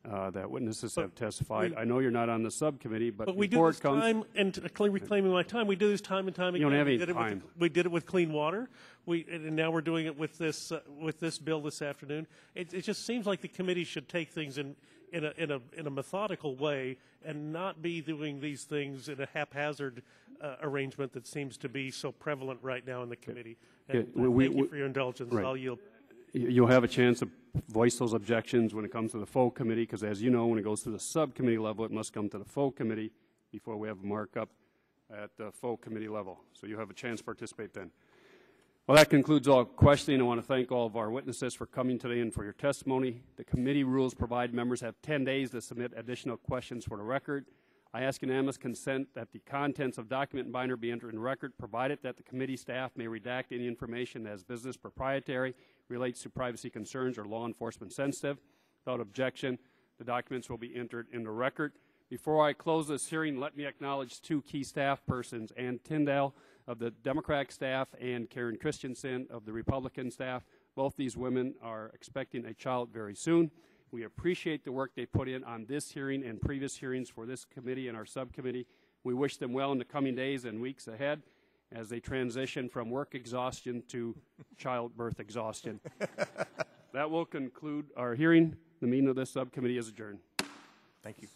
that witnesses have testified. I know you're not on the subcommittee, but we do this time, and reclaiming my time, we do this time and time again. You don't have any time. We did it with clean water, and now we're doing it with this bill this afternoon. It just seems like the committee should take things in a methodical way and not be doing these things in a haphazard arrangement that seems to be so prevalent right now in the committee. And thank you for your indulgence. Right. I'll yield. you'll have a chance to voice those objections when it comes to the full committee, because as you know, when it goes to the subcommittee level, it must come to the full committee before we have a markup at the full committee level. So you have a chance to participate then. Well, that concludes all questioning. I want to thank all of our witnesses for coming today and for your testimony. The committee rules provide members have 10 days to submit additional questions for the record. I ask unanimous consent that the contents of document and binder be entered in the record, provided that the committee staff may redact any information as business proprietary, relates to privacy concerns, or law enforcement sensitive. Without objection, the documents will be entered in the record. Before I close this hearing, let me acknowledge two key staff persons, Ann Tyndall of the Democratic staff and Karen Christensen of the Republican staff. Both these women are expecting a child very soon. We appreciate the work they put in on this hearing and previous hearings for this committee and our subcommittee. We wish them well in the coming days and weeks ahead as they transition from work exhaustion to childbirth exhaustion. That will conclude our hearing. The meeting of this subcommittee is adjourned. Thank you.